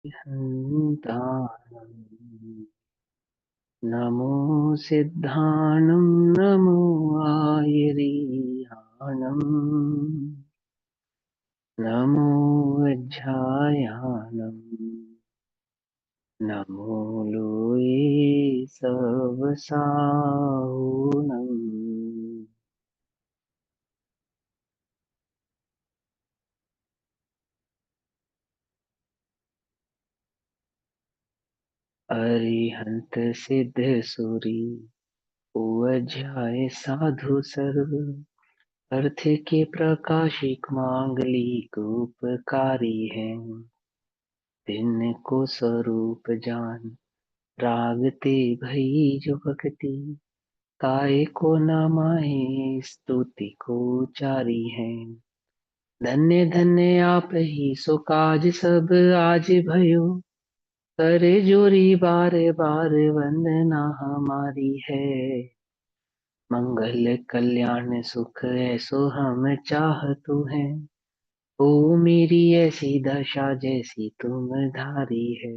हन्तारम्। नमो सिद्धाणं नमो आयरीहाणम् नमो वज्झायानम् नमो लोये सवसाहुनम्। अरिहंत सिद्ध सुरी उवज्झाए साधु सर्व अर्थ के प्रकाशिक मांगलिक उपकारी हैं। भिन्न को स्वरूप जान रागते भई जो भक्ति काय को न माहे स्तुति को चारी है। धन्य धन्य आप ही सो काज सब आज भयो करे जोरी बार बार वंदना हमारी है। मंगल कल्याण सुख ऐसो हम चाहतु हैं। ओ मेरी ऐसी दशा जैसी तुम धारी है।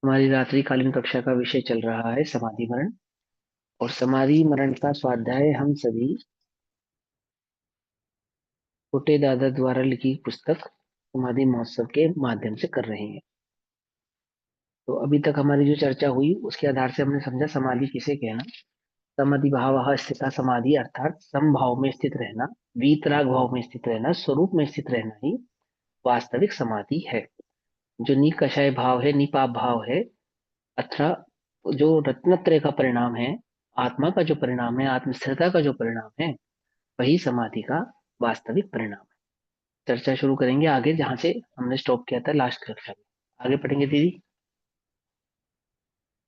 हमारी रात्रिकालीन कक्षा का विषय चल रहा है समाधि मरण। और समाधि मरण का स्वाध्याय हम सभी छोटे दादा द्वारा लिखी पुस्तक समाधि महोत्सव के माध्यम से कर रहे हैं। तो अभी तक हमारी जो चर्चा हुई उसके आधार से हमने समझा समाधि किसे कहना। समाधि भाव स्थिता समाधि अर्थात समभाव में स्थित रहना, वीतराग भाव में स्थित रहना, स्वरूप में स्थित रहना ही वास्तविक समाधि है। जो निकषाय भाव है, निपाप भाव है, अथवा जो रत्नत्रय का परिणाम है, आत्मा का जो परिणाम है, आत्म स्थिरता का जो परिणाम है, वही समाधि का वास्तविक परिणाम है। चर्चा शुरू करेंगे आगे जहां से हमने स्टॉप किया था लास्ट कक्षा में। आगे पढ़ेंगे दीदी।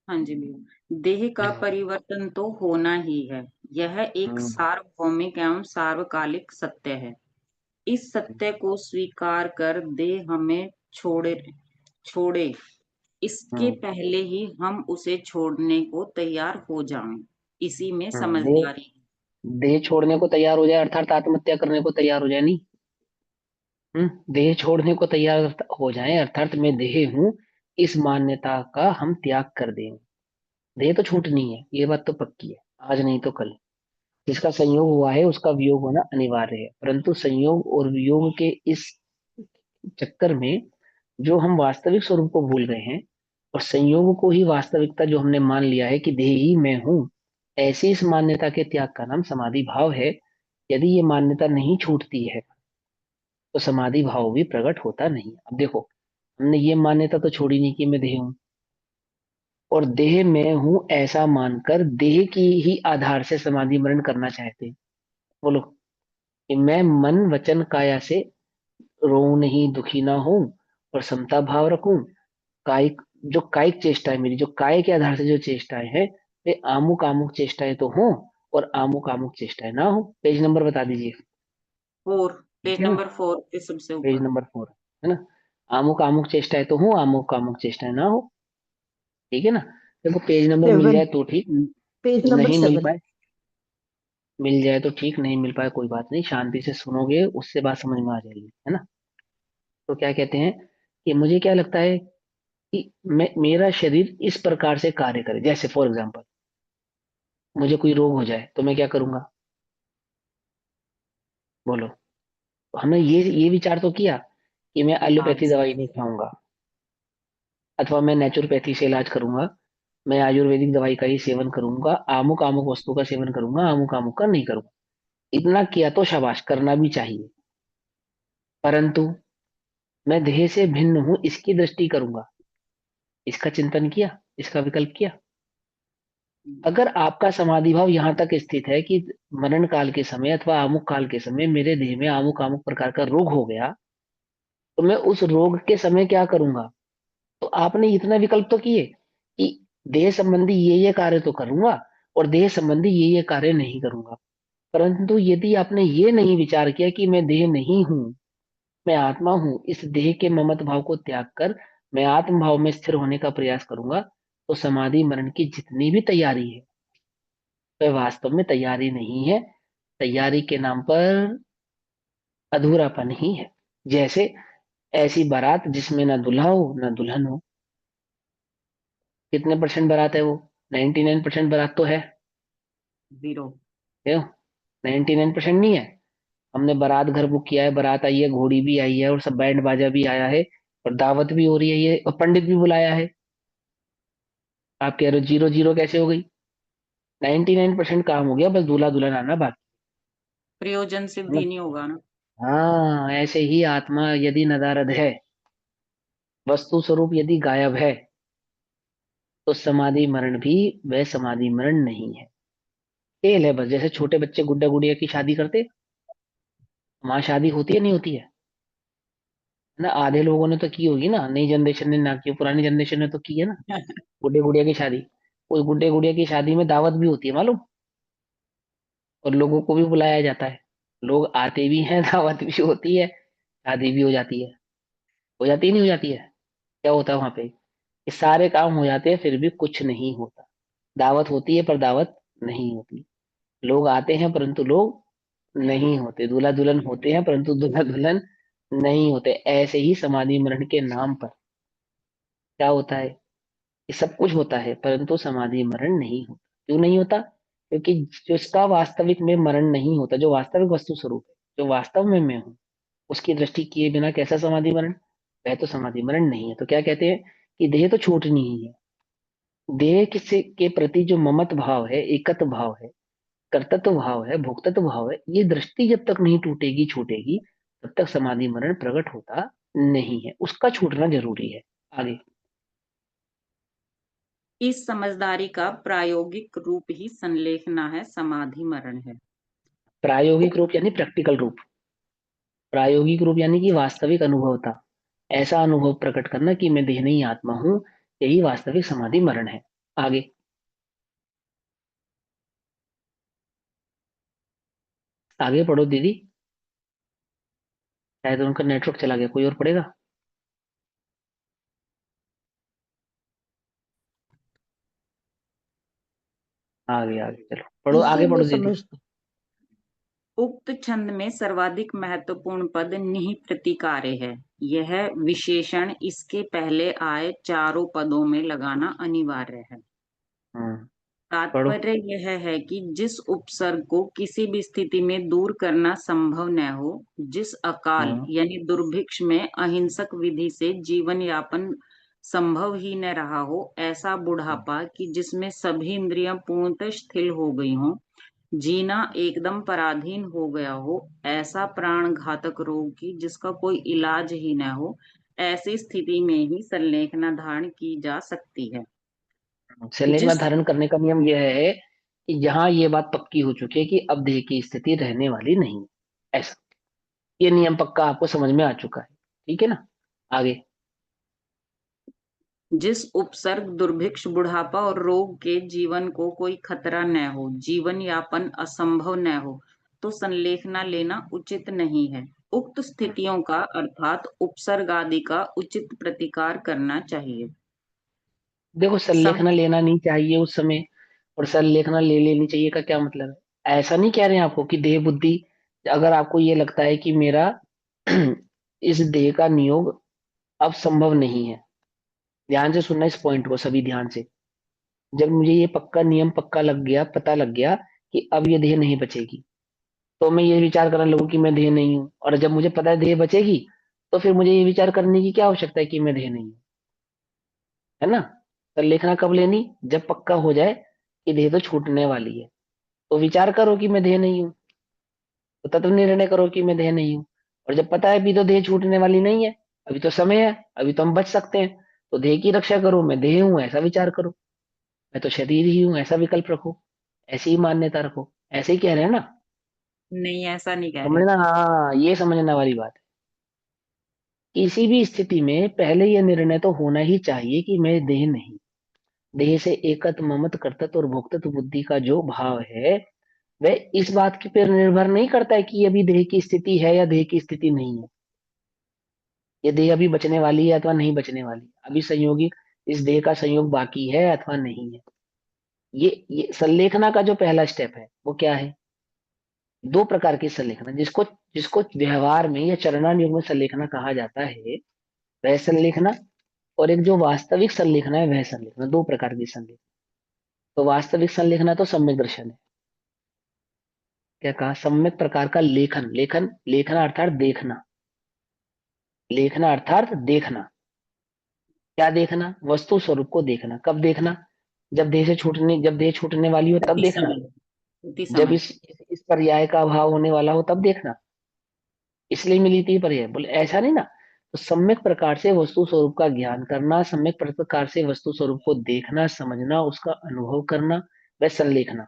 हाँ जी भैया। देह का परिवर्तन तो होना ही है। यह एक हम्म सार्वभौमिक एवं सार्वकालिक सत्य है। इस सत्य को स्वीकार कर देह हमें छोड़े छोड़े इसके हम्म पहले ही हम उसे छोड़ने को तैयार हो जाएं। इसी में देह समझदारी है। देह छोड़ने को तैयार हो जाए अर्थात आत्महत्या करने को तैयार हो जाए नहीं। देह छोड़ने को तैयार हो जाए अर्थात मैं देह हूँ, इस मान्यता का हम त्याग कर दें। देह तो छूटनी है, ये बात तो पक्की है, आज नहीं तो कल। जिसका संयोग हुआ है उसका वियोग होना अनिवार्य है, परंतु संयोग और वियोग के इस चक्कर में जो हम वास्तविक स्वरूप को भूल गए हैं और संयोग को ही वास्तविकता जो हमने मान लिया है कि देह ही मैं हूं, ऐसी इस मान्यता के त्याग का नाम समाधि भाव है। यदि ये मान्यता नहीं छूटती है तो समाधि भाव भी प्रकट होता नहीं। अब देखो, हमने ये मान्यता तो छोड़ी नहीं कि मैं देह हूं, और देह मैं हूं ऐसा मानकर देह की ही आधार से समाधि मरण करना चाहते हैं। बोलो कि मैं मन वचन काया से रोऊं नहीं, दुखी ना हूं और समता भाव रखूं। कायिक जो कायिक चेष्टाएं, मेरी जो काय के आधार से जो चेष्टाएं हैं, वे आमुक आमुक चेष्टाएं तो हों और आमुक आमुक चेष्टाएं ना हो। पेज नंबर बता दीजिए। फोर, ठीक पेज है ना, नंबर 4 के सबसे पेज ऊपर। नंबर 4 है ना। आमुक आमुक चेष्टाएं तो हो, आमुक आमुक चेष्टाएं ना हो। ठीक है ना। देखो पेज नंबर मिल 7, जाए तो ठीक, पेज नंबर नहीं मिल 7। पाए, मिल जाए तो ठीक, नहीं मिल पाए कोई बात नहीं, शांति से सुनोगे उससे बात समझ में आ जाएगी, है ना। तो क्या कहते हैं कि मुझे क्या लगता है कि मेरा शरीर इस प्रकार से कार्य करे, जैसे फॉर एग्जाम्पल मुझे कोई रोग हो जाए तो मैं क्या करूंगा। बोलो, हमने ये विचार तो किया कि मैं एलोपैथी इलाज। दवाई नहीं खाऊंगा, अथवा मैं नेचुरोपैथी से इलाज करूंगा, मैं आयुर्वेदिक दवाई का ही सेवन करूंगा, आमुक आमुक वस्तु का सेवन करूंगा, आमुक आमुक का नहीं करूंगा। इतना किया तो शाबाश, करना भी चाहिए, परंतु मैं देह से भिन्न हूं इसकी दृष्टि करूंगा, इसका चिंतन किया, इसका विकल्प किया। अगर आपका समाधि भाव यहां तक स्थित है कि मरण काल के समय अथवा आमुक काल के समय मेरे देह में आमुक आमुक प्रकार का रोग हो गया, तो मैं उस रोग के समय क्या करूंगा। तो आपने इतना विकल्प तो किए कि देह संबंधी ये कार्य तो करूंगा और देह संबंधी ये कार्य नहीं करूंगा। परंतु यदि आपने ये नहीं विचार किया कि मैं देह नहीं हूं, मैं आत्मा हूं, इस देह के ममत भाव को त्याग कर मैं आत्म भाव में स्थिर होने का प्रयास करूंगा, तो समाधि मरण की जितनी भी तैयारी है वह वास्तव में तैयारी नहीं है। तैयारी के नाम पर अधूरापन ही है। जैसे ऐसी बारात जिसमें ना दूल्हा हो ना दुल्हन हो। कितने परसेंट बारात है वो? 99% बारात तो है। 0। 99% नहीं है। हमने बारात घर बुक किया है, बारात आई है, घोड़ी भी आई है और सब बैंड बाजा भी आया है और दावत भी हो रही है ये, और पंडित भी बुलाया है। आप कह रहे हो जीरो जीरो कैसे हो गई? 99% काम हो गया, बस दूल्हा दुल्हन आना बाकी प्रयोजन है ना। सिद्धि नहीं होगा ना। हाँ, ऐसे ही आत्मा यदि नदारद है, वस्तु स्वरूप यदि गायब है, तो समाधि मरण भी वह समाधि मरण नहीं है। खेल है बस। जैसे छोटे बच्चे गुड्डा गुड़िया की शादी करते, वहां शादी होती है नहीं होती है ना। आधे लोगों ने तो की होगी ना, नई जनरेशन ने ना की, पुरानी जनरेशन ने तो की है ना। गुड्डे गुड़िया की शादी, उस गुड्डे गुड़िया की शादी में दावत भी होती है मालूम, और लोगों को भी बुलाया जाता है। लोग आते भी हैं दावत भी होती है, शादी भी हो जाती है। हो जाती है नहीं हो जाती है? क्या होता है वहां पे? ये सारे काम हो जाते हैं फिर भी कुछ नहीं होता। दावत होती है पर दावत नहीं होती। लोग आते हैं परंतु लोग नहीं होते। दूल्हा दुल्हन होते हैं परंतु दूल्हा दुल्हन नहीं होते। ऐसे ही समाधि मरण के नाम पर क्या होता है? ये सब कुछ होता है परंतु समाधि मरण नहीं होता। क्यों नहीं होता? क्योंकि जिसका वास्तविक में मरण नहीं होता, जो वास्तविक वस्तु स्वरूप है, जो वास्तव में मैं हूँ, उसकी दृष्टि किए बिना कैसा समाधि मरण? वह तो समाधि मरण नहीं है। तो क्या कहते हैं कि देह तो छूटनी ही है। देह किसी के प्रति जो ममत भाव है, एकत भाव है, कर्तृत्व भाव है, भोक्तत्व भाव है, ये दृष्टि जब तक नहीं टूटेगी छूटेगी, तब तक समाधि मरण प्रकट होता नहीं है। उसका छूटना जरूरी है। आगे। इस समझदारी का प्रायोगिक रूप ही संलेखना है, समाधि मरण है। प्रायोगिक रूप यानी प्रैक्टिकल रूप। प्रायोगिक रूप यानी कि वास्तविक अनुभवता। ऐसा अनुभव प्रकट करना कि मैं देह नहीं आत्मा हूं, यही वास्तविक समाधि मरण है। आगे। आगे पढ़ो दीदी। शायद उनका नेटवर्क चला गया, कोई और पढ़ेगा? आगे आगे चलो पढ़ो, आगे इसीलिए पढ़ो दीदी। समझ उक्त छंद में सर्वाधिक महत्वपूर्ण पद निहि प्रतिकार्य है। यह विशेषण इसके पहले आए चारों पदों में लगाना अनिवार्य है। हम्म। पढ़ो। तात्पर्य यह है कि जिस उपसर्ग को किसी भी स्थिति में दूर करना संभव न हो, जिस अकाल हम्म। यानी दुर्भिक्ष में अहिंसक विधि से जीवन यापन संभव ही न रहा हो, ऐसा बुढ़ापा कि जिसमें सभी इंद्रियां पूर्णतः शिथिल हो गई हों, जीना एकदम पराधीन हो गया हो, ऐसा प्राण घातक रोग की जिसका कोई इलाज ही न हो, ऐसी स्थिति में ही संलेखना धारण की जा सकती है। संलेखना जिस धारण करने का नियम यह है कि यहाँ ये बात पक्की हो चुकी है कि अब देह की स्थिति रहने वाली नहीं है। ऐसा ये नियम पक्का आपको समझ में आ चुका है। ठीक है ना। आगे। जिस उपसर्ग दुर्भिक्ष बुढ़ापा और रोग के जीवन को कोई खतरा न हो, जीवन यापन असंभव न हो, तो संलेखना लेना उचित नहीं है। उक्त स्थितियों का अर्थात उपसर्ग आदि का उचित प्रतिकार करना चाहिए। देखो, सम संलेखना लेना नहीं चाहिए उस समय और संलेखना ले लेनी चाहिए का क्या मतलब है? ऐसा नहीं कह रहे हैं आपको कि देह बुद्धि, अगर आपको ये लगता है कि मेरा इस देह का नियोग अब संभव नहीं है, ध्यान से सुनना इस पॉइंट को सभी ध्यान से। जब मुझे ये पक्का नियम पक्का लग गया, पता लग गया कि अब ये देह नहीं बचेगी, तो मैं ये विचार करने लगूं कि मैं देह नहीं हूं। और जब मुझे पता है देह बचेगी, तो फिर मुझे ये विचार करने की क्या आवश्यकता है कि मैं देह नहीं हूं? है ना। संलेखना कब लेनी? जब पक्का हो जाए कि देह तो छूटने वाली है, तो विचार करो कि मैं देह नहीं हूं, तो तत्व निर्णय करो कि मैं देह नहीं हूं। और जब पता है अभी तो देह छूटने वाली नहीं है, अभी तो समय है, अभी तो हम बच सकते हैं, तो देह की रक्षा करो, मैं देह हूं ऐसा विचार करो। मैं तो शरीर ही हूं ऐसा विकल्प रखो। ऐसी ही मान्यता रखो। ऐसे ही कह रहे हैं ना। नहीं, ऐसा नहीं कह रहे। समझना, हाँ, ये समझने वाली बात है। किसी भी स्थिति में पहले यह निर्णय तो होना ही चाहिए कि मैं देह नहीं। देह से एकत्व ममत कर्तृत्व और भोक्तृत्व बुद्धि का जो भाव है, वह इस बात के पर निर्भर नहीं करता है कि अभी देह की स्थिति है या देह की स्थिति नहीं है। ये देह अभी बचने वाली है अथवा नहीं बचने वाली, अभी संयोगी इस देह का संयोग बाकी है अथवा नहीं है। ये संलेखना का जो पहला स्टेप है वो क्या है? दो प्रकार की संलेखना, जिसको जिसको व्यवहार में या चरणान युग में संलेखना कहा जाता है, वह संलेखना, और एक जो वास्तविक संलेखना है वह संलेखना, दो प्रकार की संलेखना। तो वास्तविक संलेखना तो सम्यक दर्शन है। क्या कहा? सम्यक प्रकार का लेखन, लेखन लेखना अर्थात देखना, लेखना अर्थात देखना। क्या देखना? वस्तु स्वरूप को देखना। कब देखना? जब देह से छूटने, जब देह छूटने वाली हो तब उसी देखना। समय, उसी जब समय। इस पर्याय का अभाव होने वाला हो तब देखना। इसलिए मिली थी पर्याय, बोले ऐसा नहीं ना। तो सम्यक प्रकार से वस्तु स्वरूप का ज्ञान करना, सम्यक प्रकार से वस्तु स्वरूप को देखना, समझना, उसका अनुभव करना, वह संलेखना,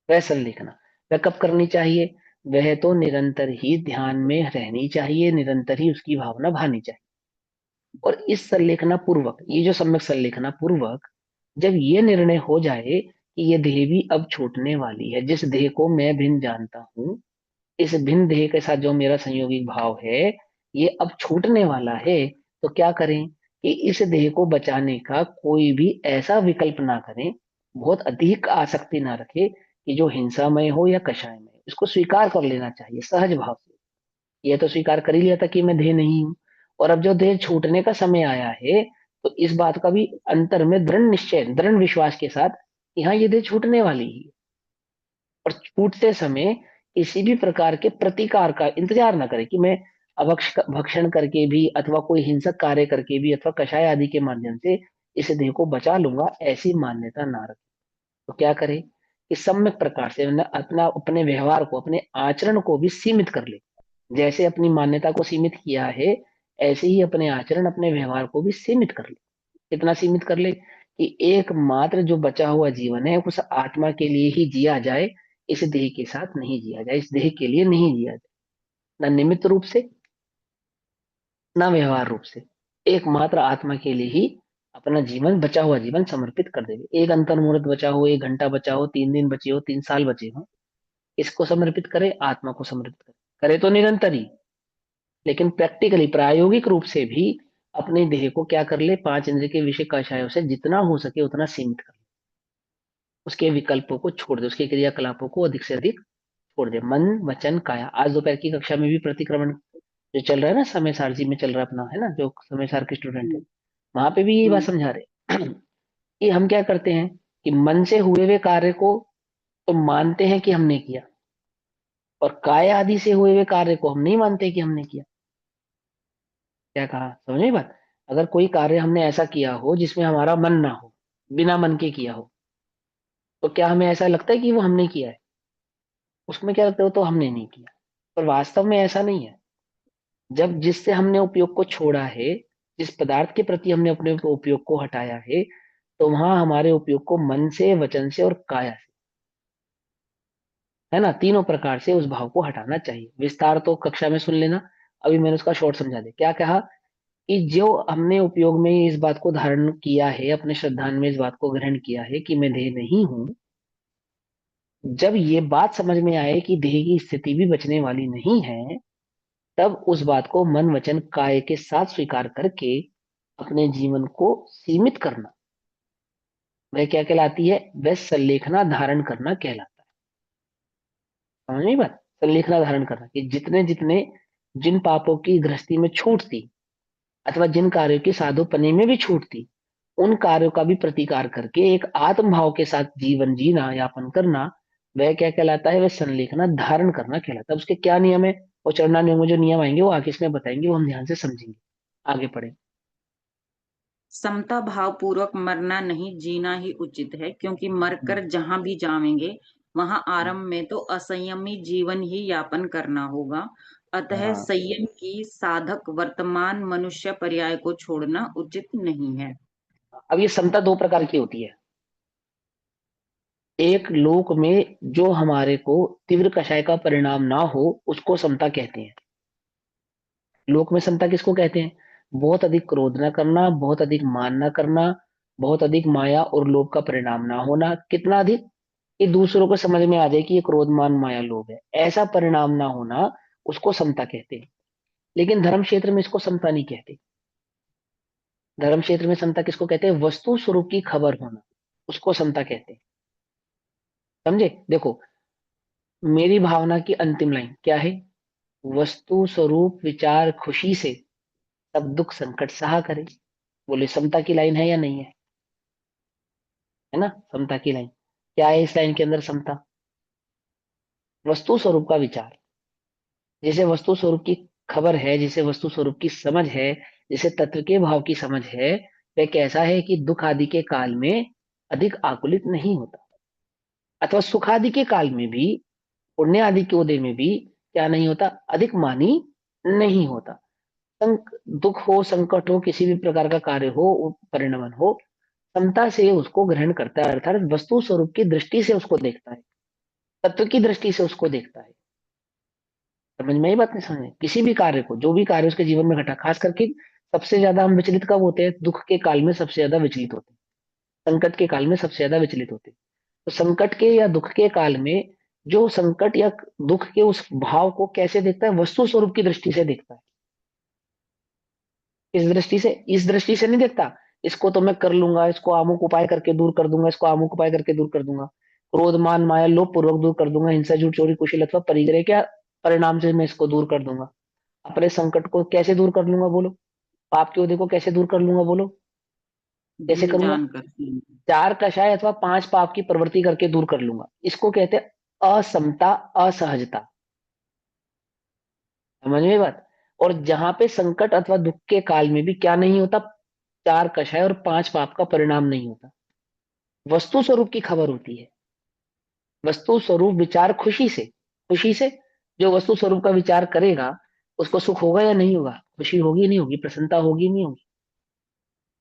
वह संलेखना। वह कब करनी चाहिए? वह तो निरंतर ही ध्यान में रहनी चाहिए, निरंतर ही उसकी भावना भानी चाहिए। और इस संलेखना पूर्वक, ये जो सम्यक संलेखना पूर्वक जब ये निर्णय हो जाए कि ये देह भी अब छूटने वाली है, जिस देह को मैं भिन्न जानता हूं, इस भिन्न देह के साथ जो मेरा संयोगिक भाव है ये अब छूटने वाला है, तो क्या करें कि इस देह को बचाने का कोई भी ऐसा विकल्प ना करें, बहुत अधिक आसक्ति ना रखे कि जो हिंसामय हो या कषायमय हो। इसको स्वीकार कर लेना चाहिए सहज भाव से। यह तो स्वीकार कर ही लिया था कि मैं देह नहीं हूं, और अब जो देह छूटने का समय आया है, तो इस बात का भी अंतर में दृढ़ निश्चय, दृढ़ विश्वास के साथ कि हाँ ये देह छूटने वाली ही है। और छूटते समय किसी भी प्रकार के प्रतिकार का इंतजार ना करे कि मैं भक्षण करके भी अथवा कोई हिंसक कार्य करके भी अथवा कषाय आदि के माध्यम से इस देह को बचा लूंगा, ऐसी मान्यता ना रखे। तो क्या करे कि सम्यक प्रकार से मतलब अपना अपने व्यवहार को, अपने आचरण को भी सीमित कर ले। जैसे अपनी मान्यता को सीमित किया है, ऐसे ही अपने आचरण, अपने व्यवहार को भी सीमित कर ले। कितना सीमित कर ले? कि एकमात्र जो बचा हुआ जीवन है उस आत्मा के लिए ही जिया जाए, इस देह के साथ नहीं जिया जाए, इस देह के लिए नहीं जिया जाए, ना निमित्त रूप से ना व्यवहार रूप से, एकमात्र आत्मा के लिए ही अपना जीवन, बचा हुआ जीवन समर्पित कर देवे। एक अंतर मुहूर्त बचा हो, एक घंटा बचा हो, 3 दिन बचे हो, 3 साल बचे हो, इसको समर्पित करे, आत्मा को समर्पित करे। करे तो निरंतर ही, लेकिन प्रैक्टिकली प्रायोगिक रूप से भी अपने देह को क्या कर ले, 5 इंद्रिय के विषय कषायों से जितना हो सके उतना सीमित कर ले। उसके विकल्पों को छोड़ दे, उसके क्रियाकलापों को अधिक से अधिक छोड़ दे। मन वचन काया, आज दोपहर की कक्षा में भी प्रतिक्रमण जो चल रहा है ना, समय सार जी में चल रहा है अपना, है ना, जो समय सार के स्टूडेंट है, हम्म। वहां पे भी यही बात हम्म। समझा रहे कि हम क्या करते हैं कि मन से हुए हुए कार्य को तो मानते हैं कि हमने किया, और काय आदि से हुए हुए कार्य को हम नहीं मानते कि हमने किया। क्या कहा, समझ में बात? अगर कोई कार्य हमने ऐसा किया हो जिसमें हमारा मन ना हो, बिना मन के किया हो, तो क्या हमें ऐसा लगता है कि वो हमने किया है? उसमें क्या लगता है, वो तो हमने नहीं किया। पर वास्तव में ऐसा नहीं है। जब जिससे हमने उपयोग को छोड़ा है, जिस पदार्थ के प्रति हमने अपने उपयोग को हटाया है, तो वहां हमारे उपयोग को मन से, वचन से और काया से, है ना, तीनों प्रकार से उस भाव को हटाना चाहिए। विस्तार तो कक्षा में सुन लेना, अभी मैंने उसका शॉर्ट समझा दिया। क्या कहा कि जो हमने उपयोग में इस बात को धारण किया है, अपने श्रद्धान में इस बात को ग्रहण किया है कि मैं देह नहीं हूं, जब ये बात समझ में आए कि देह की स्थिति भी बचने वाली नहीं है, तब उस बात को मन वचन काय के साथ स्वीकार करके अपने जीवन को सीमित करना, वह क्या कहलाती है? वह संलेखना धारण करना कहलाता है। समझ में बात? संलेखना धारण करना कि जितने जितने, जिन पापों की गृहस्थी में छूट थी अथवा जिन कार्यों की साधुपने में भी छूट थी, उन कार्यों का भी प्रतिकार करके एक आत्म भाव के साथ जीवन जीना, यापन करना, वह क्या कहलाता है? वह संलेखना धारण करना कहलाता है। उसके क्या नियम है, वो चरना नियम में जो नियम आएंगे वो आगे इसमें बताएंगे, वो हम ध्यान से समझेंगे। आगे पढ़े। समता भाव पूर्वक मरना नहीं, जीना ही उचित है, क्योंकि हम्म, मरकर जहां भी जावेंगे वहां हम्म, आरंभ में तो असंयमी जीवन ही यापन करना होगा। अतः हाँ। संयम की साधक वर्तमान मनुष्य पर्याय को छोड़ना उचित नहीं है। अब ये समता दो प्रकार की होती है। एक लोक में जो हमारे को तीव्र कषाय का परिणाम ना हो, उसको समता कहते हैं। लोक में समता किसको कहते हैं? बहुत अधिक क्रोध ना करना, बहुत अधिक मान ना करना, बहुत अधिक माया और लोभ का परिणाम ना होना। कितना अधिक? कि दूसरों को समझ में आ जाए कि ये क्रोध मान माया लोभ है, ऐसा परिणाम ना होना, उसको समता कहते हैं। लेकिन धर्म क्षेत्र में इसको समता नहीं कहते। धर्म क्षेत्र में समता किसको कहते हैं? वस्तु स्वरूप की खबर होना, उसको समता कहते हैं। समझे? देखो, मेरी भावना की अंतिम लाइन क्या है? वस्तु स्वरूप विचार खुशी से सब दुख संकट सहा करे। बोले समता की लाइन है या नहीं है? है ना, समता की लाइन। क्या है इस लाइन के अंदर समता? वस्तु स्वरूप का विचार, जैसे वस्तु स्वरूप की खबर है, जिसे वस्तु स्वरूप की समझ है, जिसे तत्व के भाव की समझ है, वह कैसा है कि दुख आदि के काल में अधिक आकुलित नहीं होता, अथवा सुख आदि के काल में भी, पुण्य आदि के उदय में भी क्या नहीं होता? अधिक मानी नहीं होता। दुख हो, संकट हो, किसी भी प्रकार का कार्य हो, परिणमन हो, समता से उसको ग्रहण करता है, अर्थात वस्तु स्वरूप की दृष्टि से उसको देखता है, तत्व की दृष्टि से उसको देखता है। समझ में आई बात? नहीं समझ में? किसी भी कार्य को, जो भी कार्य उसके जीवन में घटा, खास करके सबसे ज्यादा हम विचलित कब होते हैं? दुख के काल में सबसे ज्यादा विचलित होते हैं, संकट के काल में सबसे ज्यादा विचलित होते हैं। तो संकट के या दुख के काल में जो संकट या दुख के उस भाव को कैसे देखता है? वस्तु स्वरूप की दृष्टि से देखता है। इस दृष्टि से, इस दृष्टि से नहीं देखता इसको तो मैं कर लूंगा, इसको अमुक उपाय करके दूर कर दूंगा, इसको अमुक उपाय करके दूर कर दूंगा, क्रोध मान माया लोभ पूर्वक दूर कर दूंगा, हिंसा झूठ चोरी कुशील अथवा परिग्रह क्या परिणाम से मैं इसको दूर कर दूंगा। अपने संकट को कैसे दूर कर लूंगा बोलो? पाप के उदय को कैसे दूर कर लूंगा बोलो? कैसे जिन करूंगा? जान कर। चार कषाय अथवा पांच पाप की प्रवृत्ति करके दूर कर लूंगा। इसको कहते हैं असमता, असहजता। समझ में बात? और जहां पे संकट अथवा दुख के काल में भी क्या नहीं होता? चार कषाय और पांच पाप का परिणाम नहीं होता, वस्तु स्वरूप की खबर होती है। वस्तु स्वरूप विचार खुशी से, खुशी से जो वस्तु स्वरूप का विचार करेगा उसको सुख होगा या नहीं होगा? खुशी होगी नहीं होगी? प्रसन्नता होगी नहीं होगी?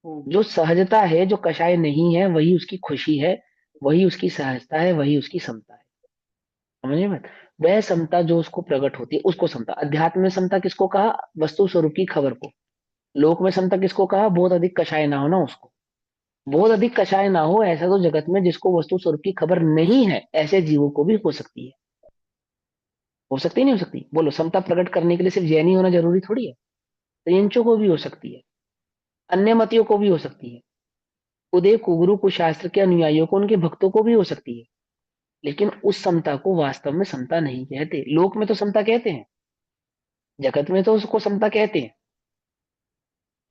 होगी। जो सहजता है, जो कषाय नहीं है, वही उसकी खुशी है, वही उसकी सहजता है, वही उसकी समता है। समझे मत? वह समता जो उसको प्रकट होती है उसको समता। अध्यात्म में समता किसको कहा? वस्तु स्वरूप की खबर को। लोक में समता किसको कहा? बहुत अधिक कषाय ना हो ना उसको। बहुत अधिक कषाय ना हो ऐसा तो जगत में जिसको वस्तु स्वरूप की खबर नहीं है, ऐसे जीवों को भी हो सकती है। हो सकती है नहीं हो सकती? बोलो, समता प्रकट करने के लिए सिर्फ जैनी होना जरूरी थोड़ी है। त्रियंचों को भी हो सकती है, अन्य मतियों को भी हो सकती है, उदय कुगुरु कुशास्त्र के अनुयायियों को, उनके भक्तों को भी हो सकती है। लेकिन उस समता को वास्तव में समता नहीं कहते। लोक में तो समता कहते हैं, जगत में तो उसको समता कहते हैं,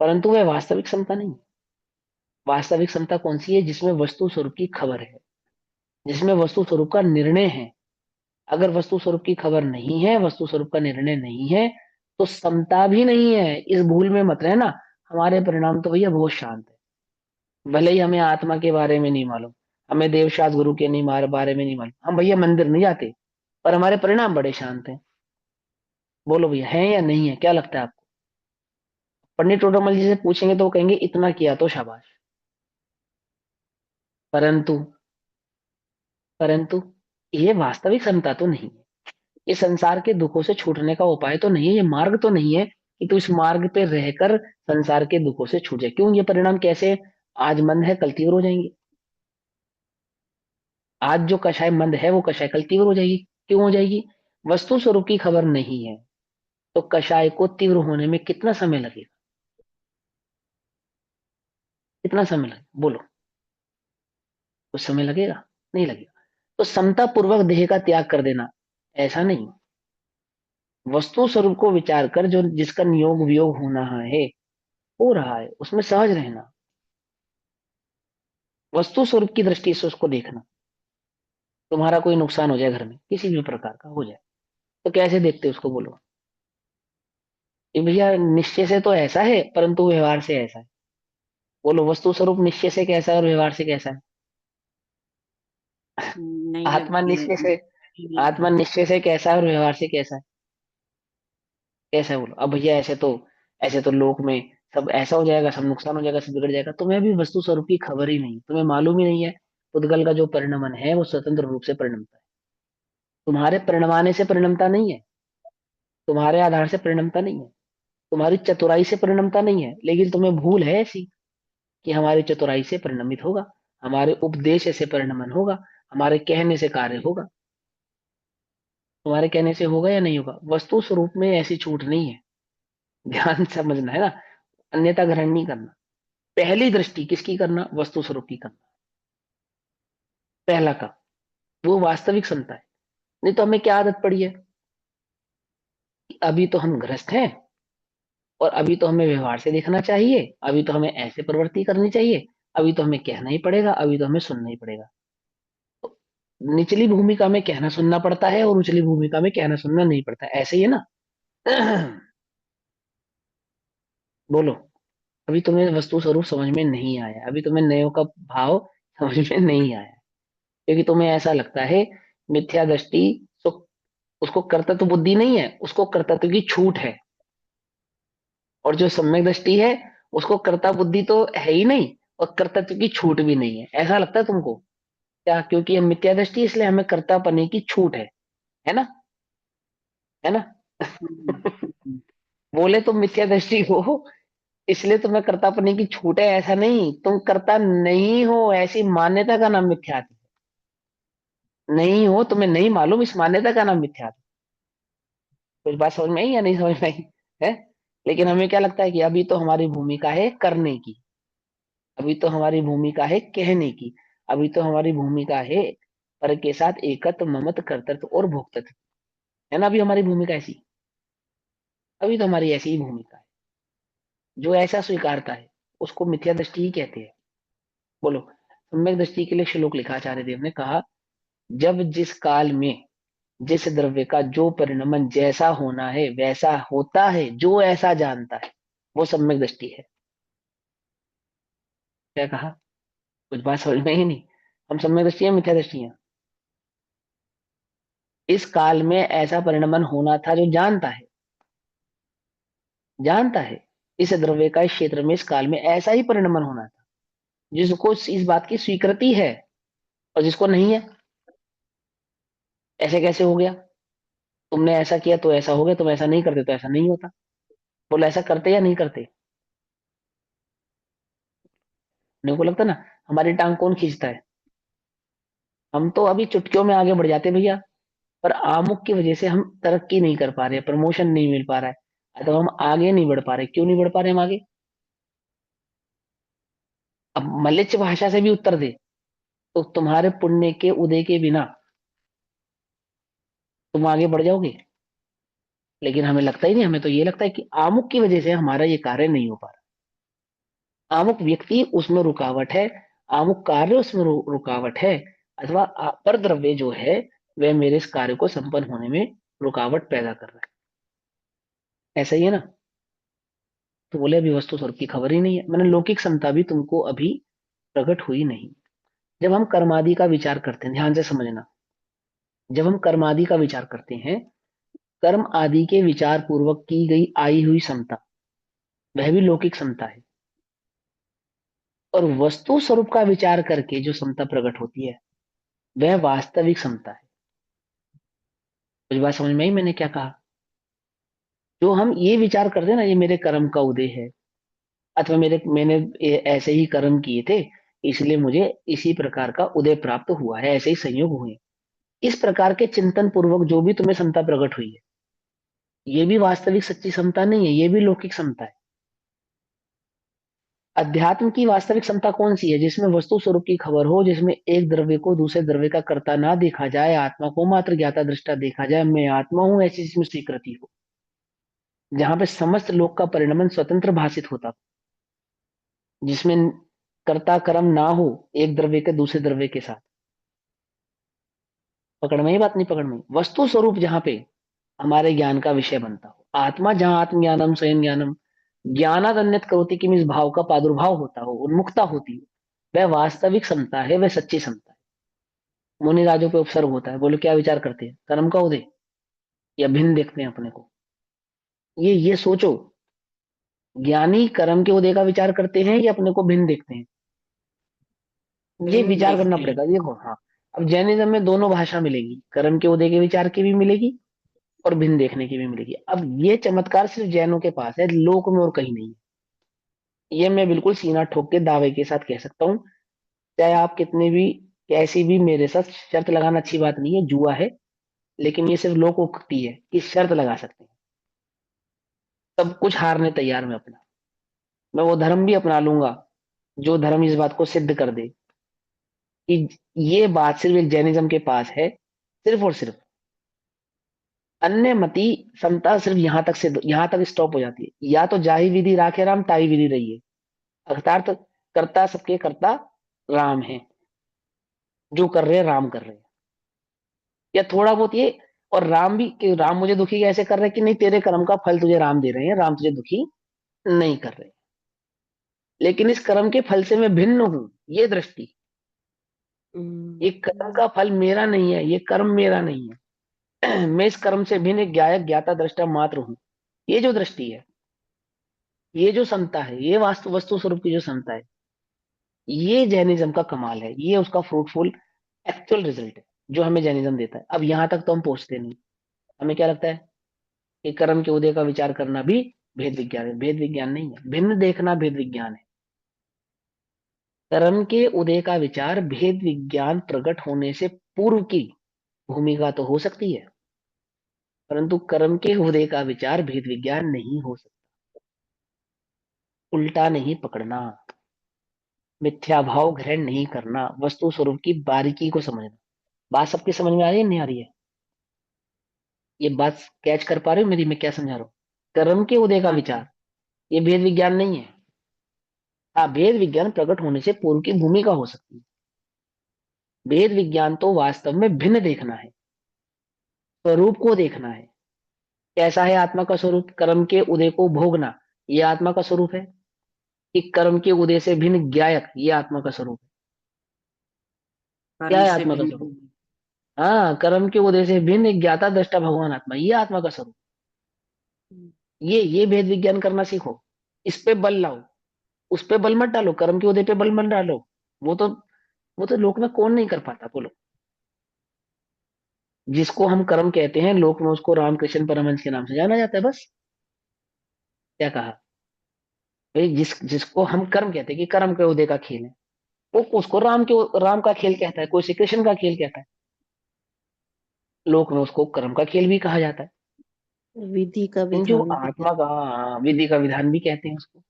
परंतु वह वास्तविक समता नहीं। वास्तविक समता कौन सी है? जिसमें वस्तु स्वरूप की खबर है, जिसमें वस्तु स्वरूप का निर्णय है। अगर वस्तु स्वरूप की खबर नहीं है, वस्तु स्वरूप का निर्णय नहीं है, तो समता भी नहीं है। इस भूल में मत रहना। हमारे परिणाम तो भैया बहुत शांत है। भले ही हमें आत्मा के बारे में नहीं मालूम, हमें देवशास्त्र गुरु के नहीं बारे में नहीं मालूम, हम भैया मंदिर नहीं जाते, पर हमारे परिणाम बड़े शांत हैं। बोलो भैया, है या नहीं है? क्या लगता है आपको? पंडित टोटमल जी से पूछेंगे तो वो कहेंगे इतना किया तो शाबाश। परंतु, परंतु ये वास्तविक समता तो नहीं है। ये संसार के दुखों से छूटने का उपाय तो नहीं है, ये मार्ग तो नहीं है कि तू इस मार्ग पे रहकर संसार के दुखों से छूट जाए। क्यों? ये परिणाम कैसे? आज मंद है कल तीव्र हो जाएंगे। आज जो कषाय मंद है वो कषाय कल तीव्र हो जाएगी। क्यों हो जाएगी? वस्तु स्वरूप की खबर नहीं है। तो कषाय को तीव्र होने में कितना समय लगेगा? कितना समय लगेगा बोलो? कुछ समय लगेगा? नहीं लगेगा। तो समता पूर्वक देह का त्याग कर देना, ऐसा नहीं। वस्तु स्वरूप को विचार कर जो जिसका नियोग वियोग होना है, हो रहा है, उसमें सहज रहना, वस्तु स्वरूप की दृष्टि से उसको देखना। तुम्हारा कोई नुकसान हो जाए घर में, किसी भी प्रकार का हो जाए, तो कैसे देखते हो उसको बोलो? ये भैया निश्चय से तो ऐसा है, परंतु व्यवहार से ऐसा है। बोलो, वस्तु स्वरूप निश्चय से कैसा है और व्यवहार से कैसा है? नहीं आत्मा लगती है। निश्चय से, आत्मा निश्चय से कैसा है और व्यवहार से कैसा है? कैसा है बोलो? अब भैया ऐसे तो लोक में सब ऐसा हो जाएगा, सब नुकसान हो जाएगा, सब बिगड़ जाएगा। तुम्हें अभी वस्तु स्वरूप की खबर ही नहीं, तुम्हें मालूम ही नहीं है उद्गल का जो परिणमन है वो स्वतंत्र रूप से परिणमता है। तुम्हारे परिणमाने से परिणमता नहीं है, तुम्हारे आधार से परिणमता नहीं है, तुम्हारी चतुराई से परिणमता नहीं है। लेकिन तुम्हें भूल है ऐसी कि हमारी चतुराई से परिणमित होगा, हमारे उपदेश से परिणमन होगा, हमारे कहने से कार्य होगा। तुम्हारे कहने से होगा या नहीं होगा? वस्तु स्वरूप में ऐसी छूट नहीं है। ध्यान समझना है ना, अन्यथा ग्रहण नहीं करना। पहली दृष्टि किसकी करना, वस्तु स्वरूप की करना, पहला काम, वो वास्तविक समता है। नहीं तो हमें क्या आदत पड़ी है कि अभी तो हम गृहस्थ हैं, और अभी तो हमें व्यवहार से देखना चाहिए, अभी तो हमें ऐसे प्रवृत्ति करनी चाहिए, अभी तो हमें कहना ही पड़ेगा, अभी तो हमें सुनना ही पड़ेगा। निचली भूमिका में कहना सुनना पड़ता है और उचली भूमिका में कहना सुनना नहीं पड़ता, ऐसे ही है ना। बोलो, अभी तुम्हें वस्तु स्वरूप समझ में नहीं आया, अभी तुम्हें नयों का भाव समझ में नहीं आया, क्योंकि तुम्हें ऐसा लगता है मिथ्या दृष्टि तो उसको कर्तृत्व बुद्धि नहीं है, उसको कर्तृत्व की छूट है। और जो सम्यक दृष्टि है, उसको कर्ता बुद्धि तो है ही नहीं, और कर्तृत्व की छूट भी नहीं है, ऐसा लगता है तुमको। क्या, क्योंकि हम मिथ्या दृष्टि इसलिए हमें कर्ता पने की छूट है ना, है ना। हम्म, हम्म, बोले तुम मिथ्या दृष्टि हो इसलिए तुम्हें कर्ता पने की छूट है, ऐसा नहीं, तुम कर्ता नहीं हो, ऐसी मान्यता का नाम मिथ्या नहीं हो, तुम्हें नहीं मालूम, इस मान्यता का नाम मिथ्या। कुछ बात समझ में आई या नहीं समझ में आई है। लेकिन हमें क्या लगता है कि अभी तो हमारी भूमिका है करने की, अभी तो हमारी भूमिका है कहने की, अभी तो हमारी भूमिका है पर के साथ एकत्व ममत कर्तृत्व और भोक्तृत्व, है ना, अभी हमारी भूमिका ऐसी, अभी तो हमारी ऐसी ही भूमिका है। जो ऐसा स्वीकारता है उसको मिथ्या दृष्टि ही कहते हैं। बोलो, सम्यक दृष्टि के लिए श्लोक लिखा आचार्य देव ने कहा, जब जिस काल में जिस द्रव्य का जो परिणमन जैसा होना है वैसा होता है, जो ऐसा जानता है वो सम्यक दृष्टि है। क्या कहा, कुछ बात समझ में ही नहीं। हम सम्यक दृष्टि है मिथ्या दृष्टि है। इस काल में ऐसा परिणमन होना था जो जानता है, जानता है इस द्रव्य का इस क्षेत्र में इस काल में ऐसा ही परिणमन होना था, जिसको इस बात की स्वीकृति है और जिसको नहीं है। ऐसे कैसे हो गया, तुमने ऐसा किया तो ऐसा हो गया, तुम ऐसा नहीं करते तो ऐसा नहीं होता। बोलो, ऐसा करते या नहीं करते। मेरे को लगता है ना, हमारी टांग कौन खींचता है, हम तो अभी चुटकियों में आगे बढ़ जाते भैया, पर आमुख की वजह से हम तरक्की नहीं कर पा रहे, प्रमोशन नहीं मिल पा रहा है, तो हम आगे नहीं बढ़ पा रहे। क्यों नहीं बढ़ पा रहे हम आगे। अब मलिच्छ भाषा से भी उत्तर दे तो तुम्हारे पुण्य के उदय के बिना तुम आगे बढ़ जाओगे। लेकिन हमें लगता ही नहीं, हमें तो ये लगता है कि आमुख की वजह से हमारा ये कार्य नहीं हो पा रहा, आमुख व्यक्ति उसमें रुकावट है, आमुख कार्य उसमें रुकावट है, अथवा पर द्रव्य जो है वह मेरे इस कार्य को संपन्न होने में रुकावट पैदा कर रहा है, ऐसा ही है ना। तो बोले अभी वस्तु स्वरूप की खबर ही नहीं है, मैंने लौकिक समता भी तुमको अभी प्रकट हुई नहीं। जब हम कर्मादि का विचार करते हैं, ध्यान से समझना, जब हम कर्मादि का विचार करते हैं, कर्म आदि के विचार पूर्वक की गई आई हुई समता, वह भी लौकिक समता है। और वस्तु स्वरूप का विचार करके जो समता प्रकट होती है वह वास्तविक समता है। कुछ बात समझ में आई मैंने क्या कहा। जो हम ये विचार करते हैं ना, ये मेरे कर्म का उदय है, अथवा मैंने ऐसे ही कर्म किए थे इसलिए मुझे इसी प्रकार का उदय प्राप्त हुआ है, ऐसे ही संयोग हुए, इस प्रकार के चिंतन पूर्वक जो भी तुम्हें समता प्रकट हुई है, ये भी वास्तविक सच्ची समता नहीं है, ये भी लौकिक समता है। अध्यात्म की वास्तविक समता कौन सी है, जिसमें वस्तु स्वरूप की खबर हो, जिसमें एक द्रव्य को दूसरे द्रव्य का कर्ता ना देखा जाए, आत्मा को मात्र ज्ञाता दृष्टा देखा जाए, मैं आत्मा हूं, ऐसी जिसमें स्वीकृति हो, जहां पे समस्त लोक का परिणमन स्वतंत्र भाषित होता, जिसमें कर्ता कर्म ना हो एक द्रव्य के दूसरे द्रव्य के साथ। पकड़ में ही बात, नहीं पकड़ में, वस्तु स्वरूप जहां पे हमारे ज्ञान का विषय बनता हो, आत्मा जहां आत्मज्ञानम स्वयं ज्ञानम ज्ञानाद अन्यत करोति किम, इस भाव का प्रादुर्भाव होता हो, उन्मुखता होती हो, वह वास्तविक समता है, वह सच्ची समता है। मुनि राजों पे उपसर्ग होता है, बोलो क्या विचार करते हैं, कर्म का उदय या भिन्न देखते हैं अपने को। ये सोचो, ज्ञानी कर्म के उदय का विचार करते हैं या अपने को भिन्न देखते हैं, ये भिन्न विचार करना देखते हैं। पड़ेगा, देखो हाँ। अब जैनिज्म में दोनों भाषा मिलेगी, कर्म के उदय के विचार की भी मिलेगी और भिन्न देखने की भी मिलेगी। अब ये चमत्कार सिर्फ जैनों के पास है, लोक में और कहीं नहीं है। ये मैं बिल्कुल सीना ठोक के दावे के साथ कह सकता हूँ, चाहे आप कितने भी कैसी भी मेरे साथ शर्त लगाना अच्छी बात नहीं है, जुआ है, लेकिन ये सिर्फ लोकोक्ति है कि शर्त लगा सकते हैं। सब कुछ हारने तैयार मैं अपना, मैं वो धर्म भी अपना लूंगा जो धर्म इस बात को सिद्ध कर दे कि ये बात सिर्फ एक जैनिज्म के पास है, सिर्फ और सिर्फ। अन्य मति समता सिर्फ यहाँ तक स्टॉप हो जाती है। या तो जाहि विधि राखे राम ताई विधि रहिए, अर्थात कर्ता सबके कर्ता राम है, जो कर रहे हैं राम कर रहे हैं। या थोड़ा बहुत ये, और राम भी कि राम मुझे दुखी कैसे कर रहे हैं कि नहीं, तेरे कर्म का फल तुझे राम दे रहे हैं, राम तुझे दुखी नहीं कर रहे। लेकिन इस कर्म के फल से मैं भिन्न हूं, ये दृष्टि। ये कर्म का फल मेरा नहीं है, ये कर्म मेरा नहीं है। मैं इस कर्म से भिन्न एक ज्ञायक ज्ञाता दृष्टा मात्र हूं। ये जो दृष्टि है, ये जो समता है, ये वास्तु वस्तु स्वरूप की जो समता है, ये जैनिज्म का कमाल है। ये उसका फ्रूटफुल एक्चुअल रिजल्ट है जो हमें जैनिज्म देता है। अब यहां तक तो हम पहुंचते नहीं। हमें क्या लगता है कि कर्म के उदय का विचार करना भी भेद विज्ञान है। भेद विज्ञान नहीं है, भिन्न देखना भेद विज्ञान है। कर्म के उदय का विचार भेद विज्ञान प्रकट होने से पूर्व की भूमिका तो हो सकती है, परंतु कर्म के उदय का विचार भेद विज्ञान नहीं हो सकता। उल्टा नहीं पकड़ना, मिथ्या भाव ग्रहण नहीं करना, वस्तु स्वरूप की बारीकी को समझना। बात सबकी समझ में आ रही है नहीं आ रही है? ये बात कैच कर पा रहे हो मेरी, मैं क्या समझा रहा हूँ? कर्म के उदय का हाँ जी। विचार ये भेद विज्ञान नहीं है। हाँ, भेद विज्ञान प्रकट होने से पूर्व की भूमिका हो सकती है। भेद विज्ञान तो वास्तव में भिन्न देखना है, स्वरूप को देखना है। कैसा है आत्मा का स्वरूप? कर्म के उदय को भोगना, ये आत्मा का स्वरूप है। कि कर्म के उदय से भिन्न ज्ञायक, ये आत्मा का स्वरूप है। क्या कर्म है से आत्मा का स्वरूप? भिन्न। हाँ, कर्म के उदय से भिन्न एक ज्ञाता दृष्टा भगवान आत्मा, ये आत्मा का स्वरूप। ये भेद विज्ञान करना सीखो। इस पे बल लाओ, उस पे बल मत डालो, कर्म के उदय पे बल मत डालो। वो तो वो तो लोक में कौन नहीं कर पाता, बोलो। जिसको हम कर्म कहते हैं, लोक में उसको रामकृष्ण परमहंस के नाम से जाना जाता है, बस। क्या कहा भाई? जिसको हम कर्म कहते हैं कि कर्म के उदय का खेल है, वो उसको राम का खेल कहता है, कोई श्री कृष्ण का खेल कहता है। लोक में उसको कर्म का खेल भी कहा जाता है। विधि का लेकिन जो विधान भी है। आत्मा का, हाँ, विधि का विधान भी कहते हैं उसको।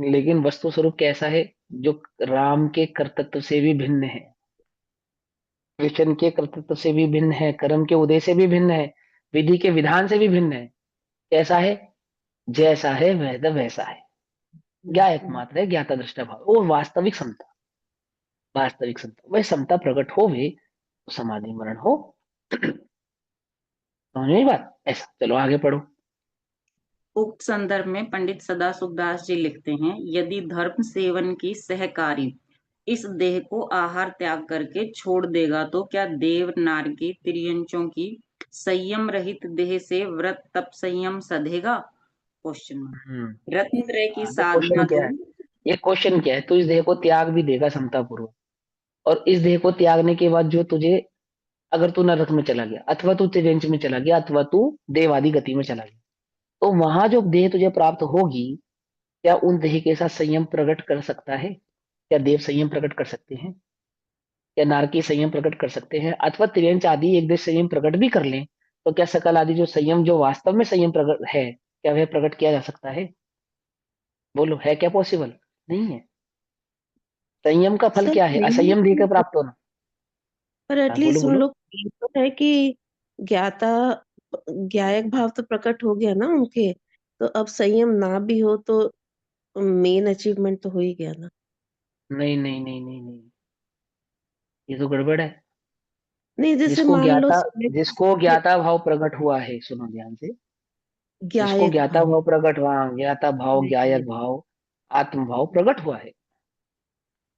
लेकिन वस्तु स्वरूप कैसा है? जो राम के कर्तृत्व से भी भिन्न है, कृष्ण के कर्तृत्व से भी भिन्न है, कर्म के उदय से भी भिन्न है, विधि के विधान से भी भिन्न है। कैसा है? जैसा है वैसा वैसा है, ज्ञायक मात्र है, ज्ञाता दृष्टा भाव और वास्तविक समता। वास्तविक समता, वह समता प्रकट हो वे तो समाधि मरण हो। समझ में आई बात? ऐसा, चलो आगे पढ़ो। उक्त संदर्भ में पंडित सदा सुखदास जी लिखते हैं, यदि धर्म सेवन की सहकारी इस देह को आहार त्याग करके छोड़ देगा तो क्या देव नारकी तिर्यंचों की संयम रहित देह से व्रत तप संयम सधेगा? Question mark. रत्नत्रय की हाँ, तो साधना क्वेश्चन क्या तो है? ये क्वेश्चन क्या है? तू इस देह को त्याग भी देगा समता पूर्वक, और इस देह को त्यागने के बाद जो तुझे, अगर तू नरक में चला गया, अथवा तू त्रिवेंच में चला गया, अथवा तू देवादि गति में चला गया, तो वहां जो देह तुझे प्राप्त होगी, क्या उन देह के साथ संयम प्रकट कर सकता है? क्या देव संयम प्रकट कर सकते हैं? या नारकी संयम प्रकट कर सकते हैं? अथवा त्रियंच आदि एक देश संयम प्रकट भी कर लें, तो क्या सकल आदि जो संयम, जो वास्तव में संयम प्रकट है, क्या वह प्रकट किया जा सकता है? बोलो, है क्या पॉसिबल? नहीं है। संयम का फल सर क्या है? नहीं, असंयम देकर प्राप्त होना। पर हाँ, बोलो एटलीस्ट उन बोलो। लोग ये तो है कि ज्ञाता ज्ञायक भाव तो प्रकट हो गया ना उनके, तो अब संयम ना भी हो तो मेन अचीवमेंट तो हो ही गया ना। नहीं नहीं नहीं नहीं नहीं, ये तो गड़बड़ है। नहीं, जैसे जिसको मान लो ज्ञाता जिसको से ज्ञाता भाव प्रकट हुआ है, सुनो ध्यान से। जिसको ज्ञायक ज्ञाता भाव। भाव प्रकट हुआ, ज्ञाता भाव, ज्ञायक भाव, आत्म भाव प्रकट हुआ है,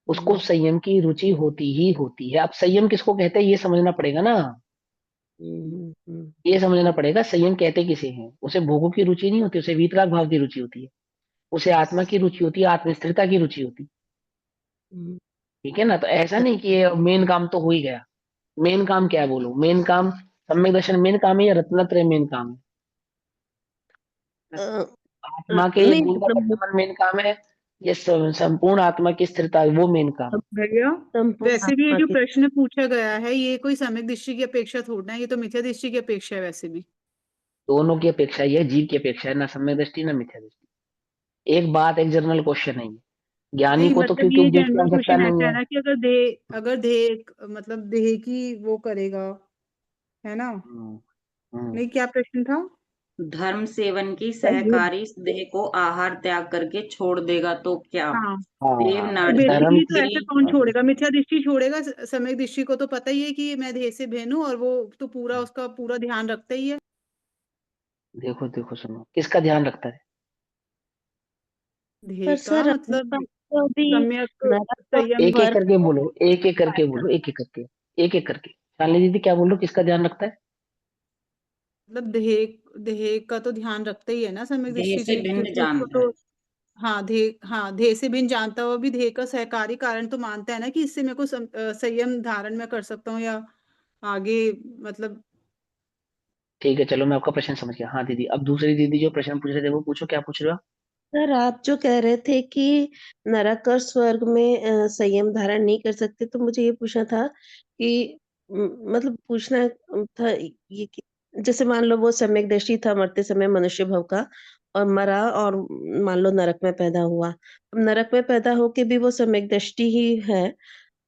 उसको हम्म, संयम की रुचि होती ही होती है। अब संयम किसको कहते हैं ये समझना पड़ेगा ना। हम्म। ये समझना पड़ेगा संयम कहते किसे हैं। उसे भोगों की रुचि नहीं होती, उसे वीतराग भाव की रुचि होती है, उसे आत्मा की रुचि होती है, आत्मस्थिरता की रुचि होती है। हम्म। ठीक है ना? तो ऐसा नहीं कि ये मेन काम तो हो ही गया। मेन काम क्या है बोलो? मेन काम सम्यक दर्शन मेन काम है या रत्नत्रय मेन काम है? अ, आत्मा के एक नहीं बूंद का मतलब परिगमन मेन काम है, ये संपूर्ण आत्मा की स्थिरता है, वो मेन काम अब है। भैया, संपूर्ण वैसे भी ये आत्मा जो की। प्रश्न पूछा गया है ये कोई सम्यक दृष्टि की अपेक्षा थोड़ा है, ये तो मिथ्या दृष्टि की अपेक्षा है वैसे भी। दोनों की अपेक्षा ही है, जीव की अपेक्षा है, ना सम्यक दृष्टि ना मिथ्या दृष्टि। एक बात, एक जनरल क्वेश्चन है ये। ज्ञानी नहीं को तो मतलब क्योंकि ये उपदेश की जनरल आवश्यकता क्वेश्चन नहीं ऐसा है है। ना कि मतलब देह की वो करेगा, है ना? हम्म, हम्म। नहीं, क्या प्रश्न था? धर्म सेवन की पर ये सहकारी देह को आहार त्याग करके छोड़ देगा तो क्या? हाँ, देव हाँ, तो नाड़ी धर्म बेसिकली तो की। ऐसा कौन छोड़ेगा? मिथ्या दृष्टि छोड़ेगा। सम्यक दृष्टि को तो पता ही है कि मैं देह से भिन्न हूँ, और वो तो पूरा उसका पूरा ध्यान रखता ही है। देखो देखो, सुनो, किसका ध्यान रखता है? देह पर का सर अपने मतलब पास तो अभी सम्यक नरक और संयम एक एक स्वर्ग करके बोलो, एक एक करके पाएगा। बोलो, एक एक करके, एक एक करके। शालिनी दीदी क्या बोल रहे हो, किसका ध्यान रखता है? मतलब देह देह का तो ध्यान रखता ही है ना सम्यक देह दृष्टि से से, भिन्न क्योंकि उसको जानता है। तो हाँ देह से भिन्न जानता हुआ भी देह का सहकारी कारण तो मानता है ना कि इससे मेरे को संयम धारण में कर सकता हूँ, या आगे मतलब। ठीक है, चलो मैं आपका प्रश्न समझ गया। हाँ दीदी, अब दूसरी दीदी जो प्रश्न पूछ रहे थे वो पूछो, क्या पूछ रहे हो आप? सर आप जो कह रहे थे कि नरक और स्वर्ग में संयम धारण नहीं कर सकते, तो मुझे ये पूछना था कि मतलब पूछना था ये कि जैसे मान लो वो सम्यक दृष्टि था मरते समय मनुष्य भव का, और मरा और मान लो नरक में पैदा हुआ। अब नरक में पैदा होके भी वो सम्यक दृष्टि ही है।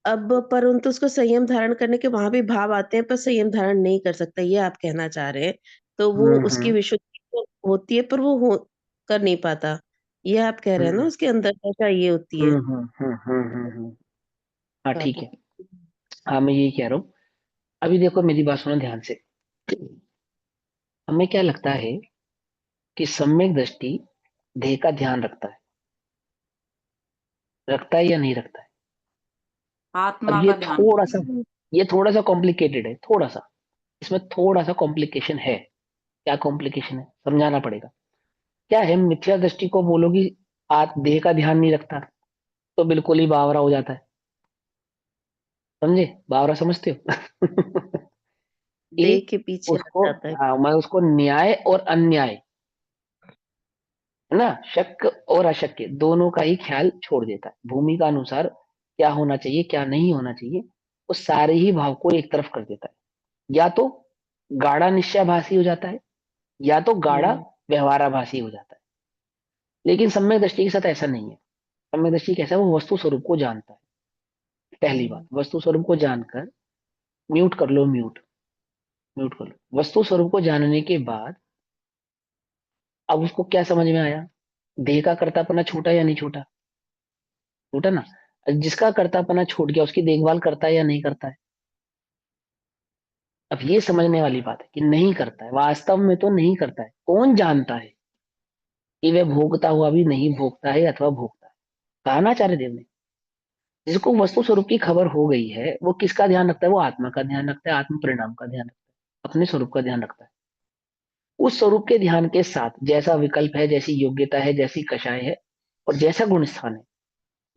अब परंतु उसको संयम धारण करने के वहाँ भी भाव आते हैं, पर संयम धारण नहीं कर सकता, ये आप कहना चाह रहे हैं। तो वो उसकी हम्म, विशुद्धि तो होती है, पर वो हो कर नहीं पाता। ये आप कह रहे हैं ना, हम्म, उसके अंदर दशा ये होती है। हाँ हाँ, ठीक तो है। हाँ मैं यही कह रहा हूँ। अभी देखो, मेरी बात सुनो ध्यान से। हमें क्या लगता है कि सम्यक दृष्टि देह का ध्यान रखता है या नहीं रखता है? अब आत्मा ये का ध्यान थोड़ा सा, रखता है। ये थोड़ा सा कॉम्प्लिकेटेड है, थोड़ा सा। इसमें थोड़ा सा कॉम्प्लिकेशन है। क्या कॉम्प्लिकेशन है, समझाना पड़ेगा। क्या है, मिथ्या दृष्टि को बोलोगी देह का ध्यान नहीं रखता, तो बिल्कुल ही बावरा हो जाता है। समझे, बावरा समझते हो? देह एक, के पीछे लग उसको, जाता है। हाँ मैं उसको न्याय और अन्याय, है ना, शक और अशक्य दोनों का ही ख्याल छोड़ देता है। भूमि का अनुसार क्या होना चाहिए क्या नहीं होना चाहिए, वो सारे ही भाव को एक तरफ कर देता है। या तो गाढ़ा निश्चयभासी हो जाता है, या तो गाढ़ा हुँ, व्यवहाराभासी हो जाता है। लेकिन सम्यक दृष्टि के साथ ऐसा नहीं है। सम्यक दृष्टि कैसा है, वो वस्तु स्वरूप को जानता है। पहली बात, हुँ। वस्तु स्वरूप को जानकर, म्यूट कर लो, म्यूट कर लो। वस्तु स्वरूप को जानने के बाद अब उसको क्या समझ में आया, देह का कर्तापना छूटा या नहीं छूटा? छूटा ना। जिसका कर्तापना छूट गया उसकी देखभाल करता है या नहीं करता है? अब ये समझने वाली बात है कि नहीं करता है, वास्तव में तो नहीं करता है। कौन जानता है कि वह भोगता हुआ भी नहीं भोगता है अथवा भोगता है? कहा ना आचार्य देव ने, जिसको वस्तु स्वरूप की खबर हो गई है वो किसका ध्यान रखता है? वो आत्मा का ध्यान रखता है, आत्म परिणाम का ध्यान रखता है, अपने स्वरूप का ध्यान रखता है। उस स्वरूप के ध्यान के साथ जैसा विकल्प है, जैसी योग्यता है, जैसी कषाय है, और जैसा गुण स्थान है,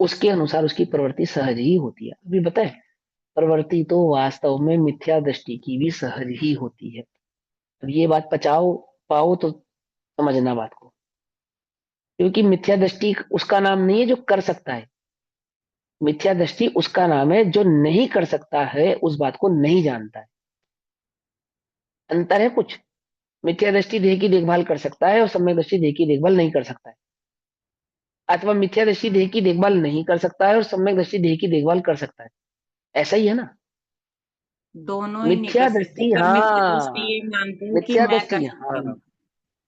उसके अनुसार उसकी प्रवृत्ति सहज ही होती है। अभी बताए, प्रवृत्ति तो वास्तव में मिथ्या दृष्टि की भी सहज ही होती है। अब ये बात पचाओ पाओ तो समझना बात को। क्योंकि मिथ्या दृष्टि उसका नाम नहीं है जो कर सकता है, मिथ्या दृष्टि उसका नाम है जो नहीं कर सकता है, उस बात को नहीं जानता है। अंतर है कुछ। मिथ्या दृष्टि देह की देखभाल कर सकता है और सम्यक दृष्टि देह की देखभाल नहीं कर सकता है। अथवा मिथ्या दृष्टि देह की देखभाल नहीं कर सकता है और सम्यक दृष्टि देह की देखभाल कर सकता है। ऐसा ही है ना। दोनों ही नहीं मिथ्या कर सकते, दृष्टि, पर मिथ्या दृष्टि हाँ, ये मानते हैं कि मिथ्या मैं कर दृष्टि, सकती हाँ, हूँ।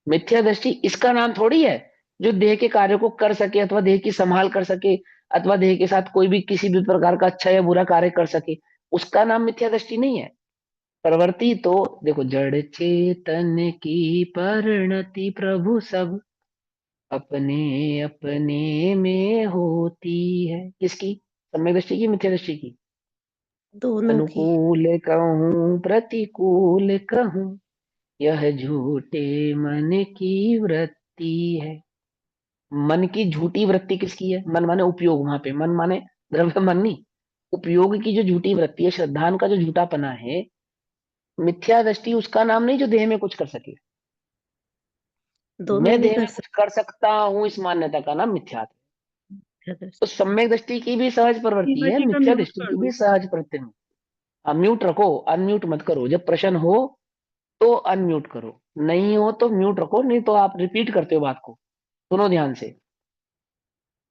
मिथ्या दृष्टि इसका नाम थोड़ी है जो देह के कार्यों को कर सके अथवा देह की संभाल कर सके, अथवा देह के साथ कोई भी किसी भी प्रकार का अच्छा या बुरा कार्य कर सके। उसका नाम मिथ्या दृष्टि नहीं है। प्रवृत्ति तो देखो, जड़ चेतन की परिणति प्रभु सब अपने अपने में होती है। किसकी? सम्यक दृष्टि की, मिथ्या दृष्टि की? दोनों की। अनुकूल कहूँ प्रतिकूल कहूँ, यह झूठे मन की वृत्ति है। मन की झूठी वृत्ति किसकी है? मन माने उपयोग, वहां पे मन माने द्रव्य मन नहीं। उपयोग की जो झूठी वृत्ति है, श्रद्धान का जो झूठापना है, मिथ्या दृष्टि उसका नाम नहीं जो देह में कुछ कर सके। दोनों मैं नहीं देह कर में कुछ कर सकता हूं, इस मान्यता का नाम मिथ्या है। सकते तो दृष्टि। सम्यक दृष्टि की भी सहज प्रवृत्ति सीमा है, जी का मिथ्या म्यूट दृष्टि कर की दो। भी सहज प्रवृत्ति है। म्यूट रखो, अनम्यूट मत करो। जब प्रश्न हो तो अनम्यूट करो। नहीं हो तो म्यूट रखो, नहीं तो आप रिपीट करते हो बात को। सुनो ध्यान से,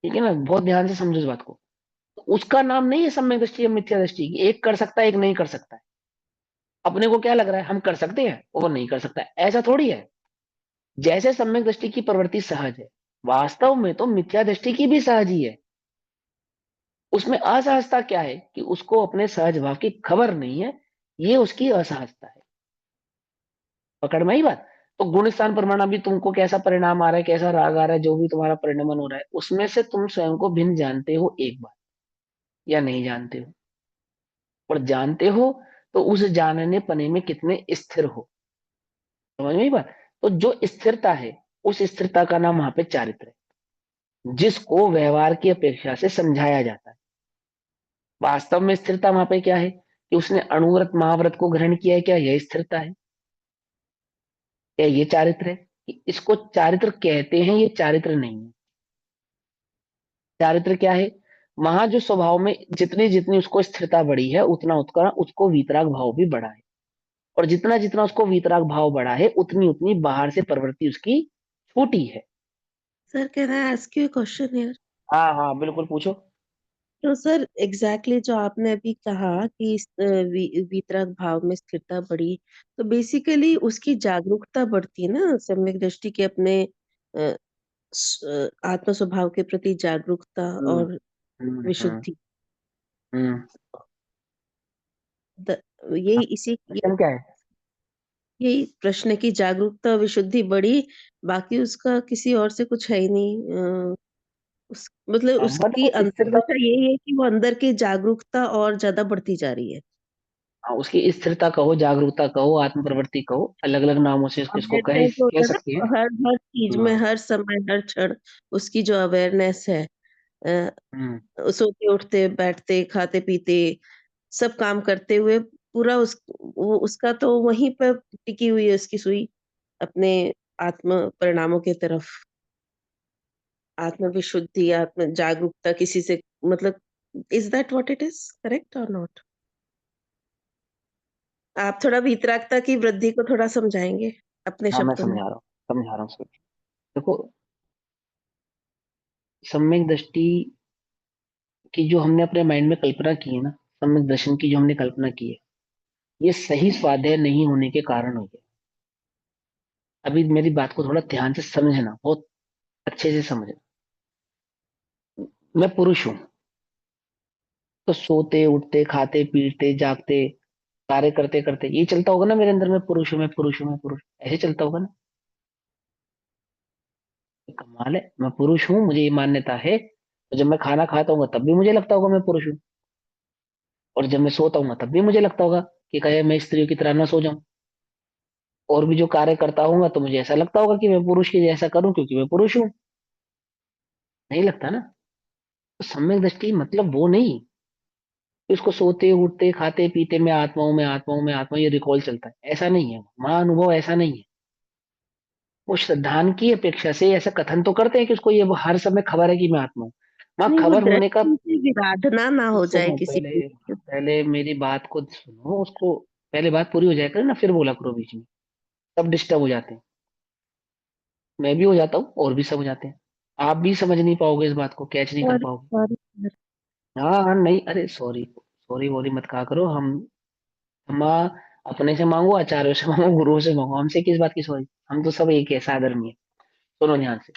ठीक है ना, बहुत ध्यान से समझो इस बात को। तो उसका नाम नहीं है सम्यक दृष्टि या मिथ्या दृष्टि, एक कर सकता है एक नहीं कर सकता है। अपने को क्या लग रहा है हम कर सकते हैं, वो नहीं कर सकता है, ऐसा थोड़ी है। जैसे सम्यक दृष्टि की प्रवृत्ति सहज है, वास्तव में तो मिथ्या दृष्टि की भी सहज ही है। उसमें असहजता क्या है कि उसको अपने सहज भाव की खबर नहीं है, ये उसकी असहजता है। पकड़ में आई बात। तो गुण स्थान प्रमाण, अभी तुमको कैसा परिणाम आ रहा है, कैसा राग आ रहा है, जो भी तुम्हारा परिणमन हो रहा है, उसमें से तुम स्वयं को भिन्न जानते हो एक बार, या नहीं जानते हो। और जानते हो तो उस जानने पने में कितने स्थिर हो। समझ में आई बात। तो जो स्थिरता है, उस स्थिरता का नाम वहां पे चारित्र है, जिसको व्यवहार की अपेक्षा से समझाया जाता है। वास्तव में स्थिरता वहां पे क्या है कि उसने अणुव्रत महाव्रत को ग्रहण किया है, क्या यह स्थिरता है? क्या ये चारित्र है? कि इसको चारित्र कहते हैं, ये चारित्र नहीं है। चारित्र क्या है? वहां जो स्वभाव में जितनी जितनी उसको स्थिरता बढ़ी है, उतना उतना उसको वीतराग भाव भी बढ़ा है। और जितना जितना उसको वीतराग भाव बढ़ा है, उतनी उतनी बाहर से प्रवृत्ति उसकी छोटी है। Sir, can I ask you a question here? हाँ हाँ बिल्कुल पूछो। तो सर एग्जैक्टली जो आपने अभी कहा कि वीतराग भाव में स्थिरता बढ़ी, तो बेसिकली उसकी जागरूकता बढ़ती है ना, सम्यक दृष्टि के अपने आत्म स्वभाव के प्रति जागरूकता हम्म और हम्म। विशुद्धि। हम्म। द- यही इसी क्वेश्चन क्या है? यही प्रश्न की जागरूकता और विशुद्धि बढ़ी, बाकी उसका किसी और से कुछ है ही नहीं। मतलब मन उसकी को स्थिरता, मंशा यही है कि वो अंदर की जागरूकता और ज्यादा बढ़ती जा रही है। हाँ, उसकी स्थिरता कहो, जागरूकता कहो, आत्म प्रवृत्ति कहो, अलग अलग नामों से इसको कह अवेयरनेस जो कह होता है सकते हैं। ना, हर हर चीज में, हाँ। हर समय, हर क्षण उसकी जो अवेयरनेस है, हम्म। सोते उठते बैठते खाते पीते सब काम करते हुए पूरा उसका तो वहीं पर टिकी हुई है उसकी सुई, अपने आत्म परिणामों की तरफ। आत्म विशुद्धि, आत्म जागरूकता किसी से, मतलब is that what it is, correct और नॉट? आप थोड़ा वीतरागता की वृद्धि को थोड़ा समझाएंगे अपने हाँ मैं शब्दों में? समझा रहा हूँ सर। देखो, सम्यक दृष्टि की जो हमने अपने माइंड में कल्पना की है ना, सम्यक दर्शन की जो हमने कल्पना की है, ये सही स्वाध्याय नहीं होने के कारण हो गया। अभी मेरी बात को थोड़ा ध्यान से समझना, बहुत अच्छे से समझना। मैं पुरुष हूँ, तो सोते उठते खाते पीते जागते कार्य करते करते ये चलता होगा ना मेरे अंदर, मैं पुरुष हूँ, मैं पुरुष हूँ, मैं पुरुष, ऐसे चलता होगा ना। ये कमाल है, मैं पुरुष हूँ, मुझे ये मान्यता है, तो जब मैं खाना खाता हूँ तब भी मुझे लगता होगा मैं पुरुष हूँ। और जब मैं सोता हूँ तब भी मुझे लगता होगा कि कहे मैं स्त्रियों की तरह ना सो जाऊं। और भी जो कार्य करता हूँ तो मुझे ऐसा लगता होगा कि मैं पुरुष के जैसा करूं, क्योंकि मैं पुरुष हूँ। नहीं लगता ना। तो सम्यक दृष्टि मतलब वो नहीं कि उसको सोते उठते खाते पीते मैं आत्मा हूं, मैं आत्मा हूं, मैं आत्मा हूं, ये रिकॉल चलता है, ऐसा नहीं है। वहां अनुभव ऐसा नहीं है। वो श्रद्धान की अपेक्षा से ऐसा कथन तो करते हैं कि उसको ये वो हर समय खबर है कि मैं आत्मा हूँ। वहां नहीं, वो खबर होने का, दृष्टि से विराधना ना हो जाए सुनो किसी पहले, की। पहले मेरी बात को सुनो, उसको पहले बात पूरी हो जाए करे ना, फिर बोला करो बीच में। सब डिस्टर्ब हो जाते हैं, मैं भी हो जाता हूँ और भी सब हो जाते हैं। आप भी समझ नहीं पाओगे, इस बात को कैच नहीं कर सॉरी पाओगे। सॉरी। हाँ हाँ नहीं, अरे सॉरी सॉरी वॉरी मत कहा करो। हम क्षमा अपने से मांगो, आचार्यों से मांगो, गुरुओं से मांगो, हमसे किस बात की सॉरी। हम तो सब एक है, साधर्मी है। सुनो ध्यान से।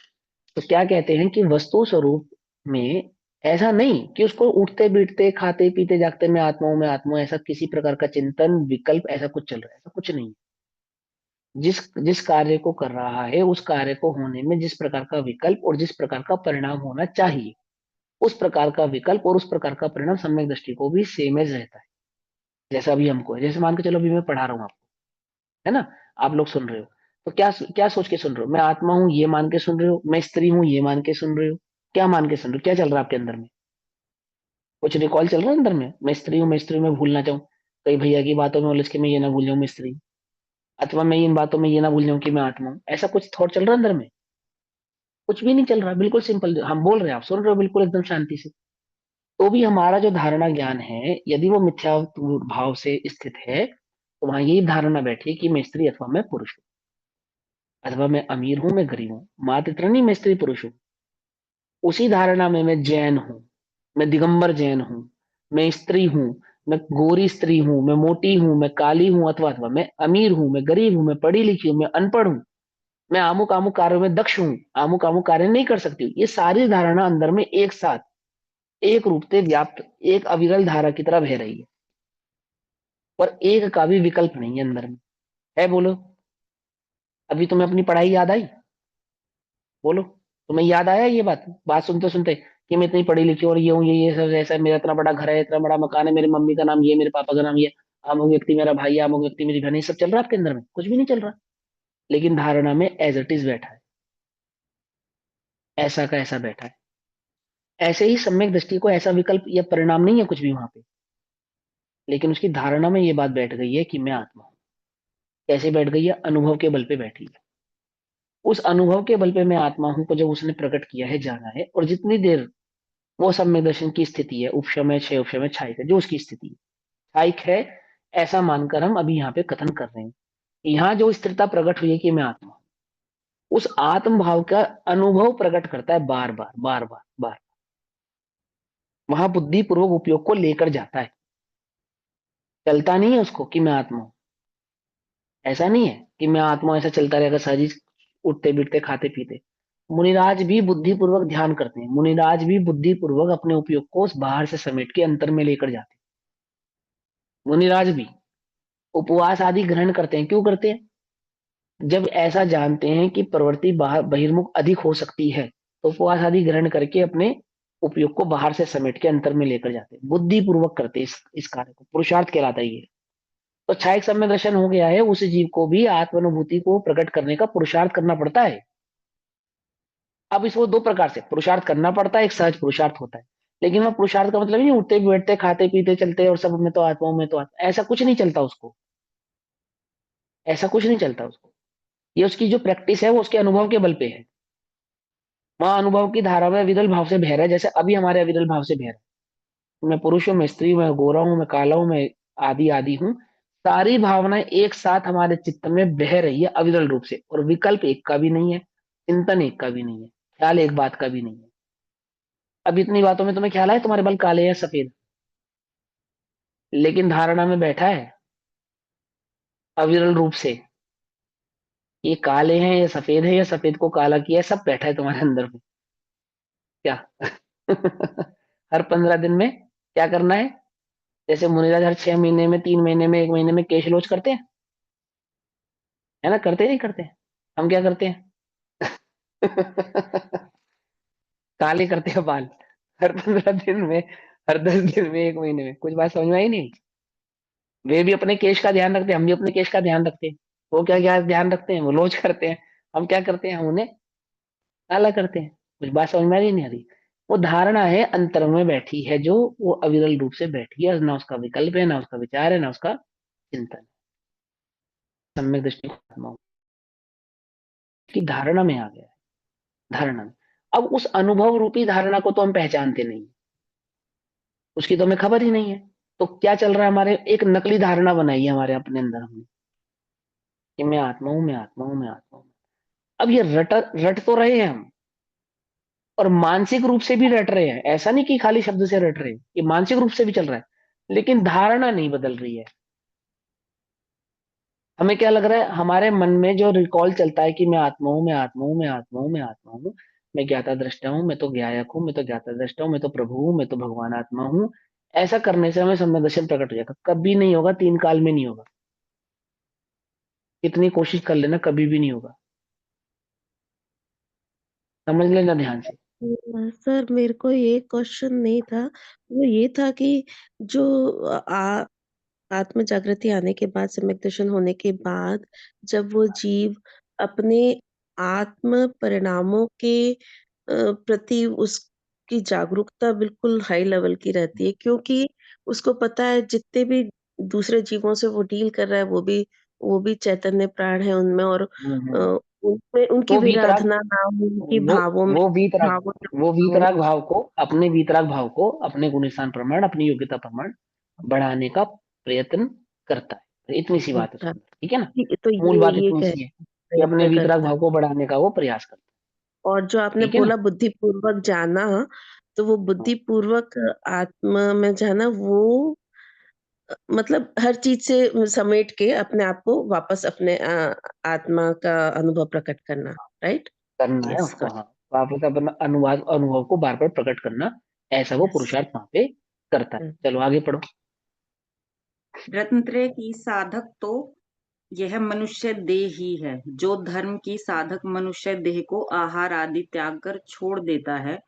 तो क्या कहते हैं कि वस्तु स्वरूप में ऐसा नहीं कि उसको उठते बैठते खाते पीते जागते मैं आत्मा हूं, मैं आत्मा हूं, ऐसा किसी प्रकार का चिंतन विकल्प ऐसा कुछ चल रहा है, ऐसा कुछ नहीं। जिस जिस कार्य को कर रहा है, उस कार्य को होने में जिस प्रकार का विकल्प और जिस प्रकार का परिणाम होना चाहिए, उस प्रकार का विकल्प और उस प्रकार का परिणाम सम्यक दृष्टि को भी सेम एज रहता है। जैसा अभी हमको है, जैसे मान के चलो अभी मैं पढ़ा रहा हूँ आपको, है ना, आप लोग सुन रहे हो, तो क्या क्या सोच के सुन रहे हो? मैं आत्मा हूँ ये मान के सुन रहे हो, मैं स्त्री हूँ ये मान के सुन रहे हो? क्या मान के सुन रहे हो? क्या चल रहा है आपके अंदर में? कुछ रिकॉल चल रहा है अंदर में, मैं स्त्री हूँ, मैं स्त्री हूँ, मैं भूलना चाहूँ कई भैया की बातों में उलझ के मैं ये ना भूल जाऊँ मैं स्त्री हूँ। अथवा मैं इन बातों में ये ना भूल जाऊँ कि मैं आत्मा हूँ, ऐसा कुछ थॉट चल रहा है अंदर में? कुछ भी नहीं चल रहा, बिल्कुल सिंपल हम बोल रहे हैं, आप सुन रहे हो बिल्कुल एकदम शांति से। तो भी हमारा जो धारणा ज्ञान है, यदि वो मिथ्या भाव से स्थित है, तो वहां यही धारणा बैठी है कि मैं स्त्री अथवा मैं पुरुष हूँ। अथवा मैं अमीर हूं, मैं गरीब हूं, मात्र इतना नहीं मैं स्त्री पुरुष हूं। उसी धारणा में मैं जैन हूं, मैं दिगंबर जैन हूं, मैं स्त्री हूं, मैं गोरी स्त्री हूं, मैं मोटी हूं, मैं काली हूं, अथवा मैं अमीर हूं, मैं गरीब हूं, मैं पढ़ी लिखी हूं, मैं अनपढ़ हूं, मैं आमुक आमुक कार्यों में दक्ष हूं, आमुक आमुक कार्य नहीं कर सकती हूँ। ये सारी धारणा अंदर में एक साथ एक रूप से व्याप्त एक अविरल धारा की तरह बह रही है, और एक का भी विकल्प नहीं है अंदर में। है बोलो? अभी तुम्हें अपनी पढ़ाई याद आई? बोलो, तुम्हें याद आया ये बात बात सुनते सुनते कि मैं इतनी पढ़ी लिखी और ये हूँ, ये सब ऐसा है, मेरा इतना बड़ा घर है, इतना बड़ा मकान है, मेरी मम्मी का नाम ये, मेरे पापा का नाम ये, अमुक व्यक्ति मेरा भाई है, अमुक व्यक्ति मेरी बहन है, ये सब चल रहा है आपके अंदर में? कुछ भी नहीं चल रहा, लेकिन धारणा में एज इट इज बैठा है, ऐसा का ऐसा बैठा है। ऐसे ही सम्यक दृष्टि को ऐसा विकल्प या परिणाम नहीं है कुछ भी वहां पे, लेकिन उसकी धारणा में ये बात बैठ गई है कि मैं आत्मा हूं। कैसे बैठ गई है? अनुभव के बल पे बैठी है। उस अनुभव के बल पे मैं आत्मा हूं को जब उसने प्रकट किया है, जाना है, और जितनी देर वो सम्यक दर्शन की स्थिति है, उपशमय छह उपशमय छायिक है, जो उसकी स्थिति है छायिक है, ऐसा मानकर हम अभी यहाँ पे कथन कर रहे हैं। यहाँ जो स्थिरता प्रकट हुई है कि मैं आत्मा हूं, उस आत्म भाव का अनुभव प्रकट करता है बार बार बार बार बार। वहां बुद्धि पूर्वक उपयोग को लेकर जाता है, चलता नहीं है उसको कि मैं आत्मा हूं। ऐसा नहीं है कि मैं आत्मा हूं, ऐसा चलता रहेगा सहजी, उठते बैठते खाते पीते। मुनिराज भी बुद्धिपूर्वक ध्यान करते हैं, मुनिराज भी बुद्धिपूर्वक अपने उपयोग को उस बाहर से समेट के अंतर में लेकर जाते हैं। मुनिराज भी उपवास आदि ग्रहण करते हैं। क्यों करते हैं? जब ऐसा जानते हैं कि प्रवृत्ति बाहर बहिर्मुख अधिक हो सकती है, तो उपवास आदि ग्रहण करके अपने उपयोग को बाहर से समेट के अंतर में लेकर जाते हैं, बुद्धिपूर्वक करते हैं इस कार्य को, पुरुषार्थ कहलाता है ये। तो छायक सम्यक दर्शन हो गया है, उस जीव को भी आत्मानुभूति को प्रकट करने का पुरुषार्थ करना पड़ता है। अब इसको दो प्रकार से पुरुषार्थ करना पड़ता है, एक सहज पुरुषार्थ होता है। लेकिन वह पुरुषार्थ का मतलब नहीं उठते बैठते खाते पीते चलते और सब में तो आत्मा हूं, में तो आत्मा, ऐसा कुछ नहीं चलता उसको, ऐसा कुछ नहीं चलता उसको। ये उसकी जो प्रैक्टिस है वो उसके अनुभव के बल पे है। वहां अनुभव की धारा में विरल भाव से बह रहा है, जैसे अभी हमारे अविरल भाव से बह रहा है। मैं पुरुष हूं, मैं स्त्री हूं, मैं गोरा हूं, मैं काला हूं, मैं आदि आदि हूं। सारी भावनाएं एक साथ हमारे चित्त में बह रही है अविरल रूप से, और विकल्प एक का भी नहीं है, चिंतन एक का भी नहीं है, ख्याल एक बात का भी नहीं है। अब इतनी बातों में तुम्हें ख्याल है तुम्हारे बाल काले या सफेद, लेकिन धारणा में बैठा है अविरल रूप से, ये काले हैं या सफेद है, या सफेद को काला किया है, सब बैठा है तुम्हारे अंदर में। क्या? हर 15 दिन में क्या करना है? जैसे मुनिराज हर 6 महीने में, 3 महीने में, 1 महीने में केश लोच करते हैं, है ना? करते नहीं करते? हम क्या करते हैं? काले करते हैं बाल, हर 15 दिन में, हर 10 दिन में, 1 महीने में। कुछ बात समझ में आई नहीं? वे भी अपने केश का ध्यान रखते हैं, हम भी अपने केश का ध्यान रखते हैं। वो क्या क्या ध्यान रखते हैं? वो लोच करते हैं। हम क्या करते हैं? हम उन्हें काला करते हैं। कुछ बात समझ में आ रही नहीं आ रही? वो धारणा है अंतर में बैठी है, जो वो अविरल रूप से बैठी है, ना उसका विकल्प है, ना उसका विचार है, ना उसका चिंतन है। सम्यक दृष्टि की धारणा में आ गया है, धारणा में। अब उस अनुभव रूपी धारणा को तो हम पहचानते नहीं, उसकी तो हमें खबर ही नहीं है। तो क्या चल रहा है? हमारे एक नकली धारणा बनाई है हमारे अपने अंदर हमने, कि मैं आत्मा हूं, मैं आत्मा हूं, मैं आत्मा हूं। अब ये रट तो रहे हैं हम, और मानसिक रूप से भी रट रहे हैं। ऐसा नहीं कि खाली शब्द से रट रहे हैं, ये मानसिक रूप से भी चल रहा है, लेकिन धारणा नहीं बदल रही है। हमें क्या लग रहा है? हमारे मन में जो रिकॉल चलता है कि मैं आत्मा हूं, मैं आत्मा हूं, मैं आत्मा हूं, मैं आत्मा हूं, मैं ज्ञाता दृष्टा हूं, मैं तो ज्ञायक हूं, मैं तो ज्ञाता दृष्टा हूं, मैं तो प्रभु हूं, मैं तो भगवान आत्मा हूं। ऐसा करने से हमें सम्यक दर्शन प्रकट हो जाएगा। कभी नहीं होगा, 3 काल में नहीं होगा, कितनी कोशिश कर लेना, कभी भी नहीं होगा। समझ लेना ध्यान से। सर मेरे को ये क्वेश्चन नहीं था, वो ये था कि जो आत्म जागृति आने के बाद, सम्यक दर्शन होने के बाद, जब वो जीव अपने आत्म परिणामों के प्रति उसकी जागरूकता बिल्कुल हाई लेवल की रहती है, क्योंकि उसको पता है जितने भी दूसरे जीवों से वो डील कर रहा है, वो भी चैतन्य प्राण है उनमें, और हम्म। उनमें उनकी तो वीतराग, विराधना ना हो, उनकी वो भावों में वो वीतराग भावों में वो ना हो। वीतराग भाव को, अपने वीतराग भाव को अपने गुणस्थान प्रमाण, अपनी योग्यता प्रमाण बढ़ाने का प्रयत्न करता है। तो इतनी सी बात है अच्छा, उसके अंदर, ठीक है ना? ठीक है, तो मूल बात ये इतनी कह सी है। कि अपने प्रयत्न वीतराग करता है। भाव को बढ़ाने का वो प्रयास करता और जो आपने है। ठीक है ना? बोला बुद्धिपूर्वक जाना, तो वो हाँ, बुद्धिपूर्वक आत्मा में जाना वो मतलब हर चीज़ से समेट के अपने आप को वापस अपने आत्मा का अनुभव प्रकट करना, राइट? करना है यस, उसको। गॉट हाँ, वापस अपना अनुभव को बार बार प्रकट करना, ऐसा वो यस। पुरुषार्थ वहां पे करता है। हुँ, चलो आगे पढ़ो। रत्नत्रय की साधक तो यह मनुष्य देह ही है। जो धर्म की साधक मनुष्य देह को आहार आदि त्याग कर छोड़ देता है,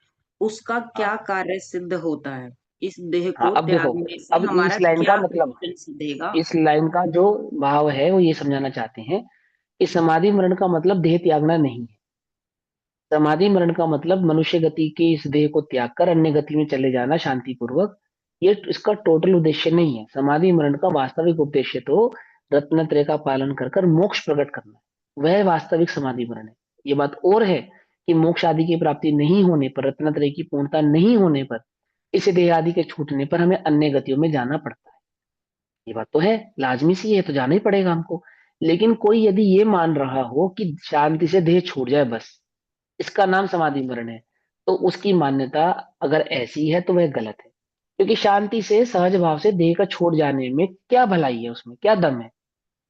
उसका क्या हाँ कार्य सिद्ध होता है? इस देह हाँ, को अब देखो, त्यागने से अब हमारा इस लाइन का क्या मतलब, प्रयोजन सिद्धेगा? इस लाइन का जो भाव है वो ये समझाना चाहते हैं कि समाधि मरण का मतलब देह त्यागना नहीं है। समाधि मरण का मतलब मनुष्य गति के इस देह को त्याग कर अन्य गति में चले जाना शांति पूर्वक, ये इसका टोटल उद्देश्य नहीं है। समाधि मरण का वास्तविक उद्देश्य तो रत्नत्रय का पालन कर कर मोक्ष प्रकट करना है, वह वास्तविक समाधि मरण है। ये बात और है कि मोक्ष आदि की प्राप्ति नहीं होने पर, रत्नत्रय की पूर्णता नहीं होने पर, इस देह आदि के छूटने पर हमें अन्य गतियों में जाना पड़ता है। ये बात तो है, लाजमी सी है, तो जाना ही पड़ेगा हमको। लेकिन कोई यदि ये मान रहा हो कि शांति से देह छूट जाए बस, इसका नाम समाधि मरण है, तो उसकी मान्यता अगर ऐसी है तो वह गलत है। क्योंकि शांति से सहज भाव से देह का छोड़ जाने में क्या भलाई है, उसमें क्या दम है?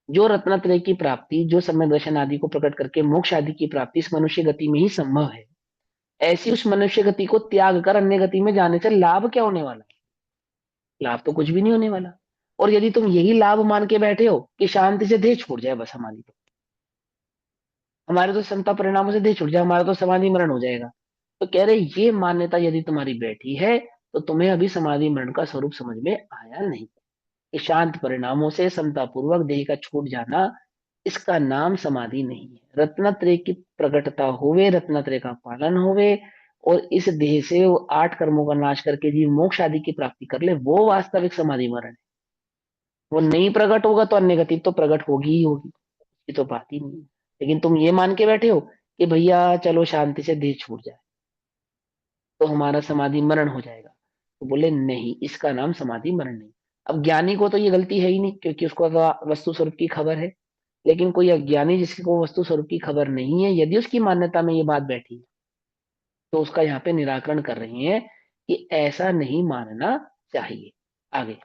जो रत्नत्रय की प्राप्ति, जो समय दर्शन आदि को प्रकट करके मोक्ष आदि की प्राप्ति इस मनुष्य गति में ही संभव है, ऐसी उस मनुष्य गति को त्याग कर अन्य गति में जाने से लाभ क्या होने वाला है? लाभ तो कुछ भी नहीं होने वाला। और यदि तुम यही लाभ मान के बैठे हो कि शांति से देह छूट जाए बस हमारी, तो हमारे तो संता परिणामों से देह छूट जाए, हमारा तो समाधि मरण हो जाएगा, तो कह रहे ये मान्यता यदि तुम्हारी बैठी है तो तुम्हें अभी समाधि मरण का स्वरूप समझ में आया नहीं। कि शांत परिणामों से समता पूर्वक देह का छूट जाना, इसका नाम समाधि नहीं है। रत्नत्रय की प्रकटता होवे, रत्नत्रय का पालन होवे, और इस देह से वो 8 कर्मों का नाश करके जीव मोक्ष आदि की प्राप्ति कर ले, वो वास्तविक समाधि मरण है। वो नहीं प्रकट होगा तो अन्य गति तो प्रकट होगी ही होगी, ये तो बात ही नहीं है। लेकिन तुम ये मान के बैठे हो कि भैया चलो शांति से देह छूट जाए तो हमारा समाधि मरण हो जाएगा, तो बोले नहीं, इसका नाम समाधि मरण नहीं। अब ज्ञानी को तो ये गलती है ही नहीं, क्योंकि उसको तो वस्तु स्वरूप की खबर है। लेकिन कोई अज्ञानी जिसको वस्तु स्वरूप की खबर नहीं है, यदि उसकी मान्यता में ये बात बैठी है, तो उसका यहाँ पे निराकरण कर रहे हैं कि ऐसा नहीं मानना चाहिए। आगे।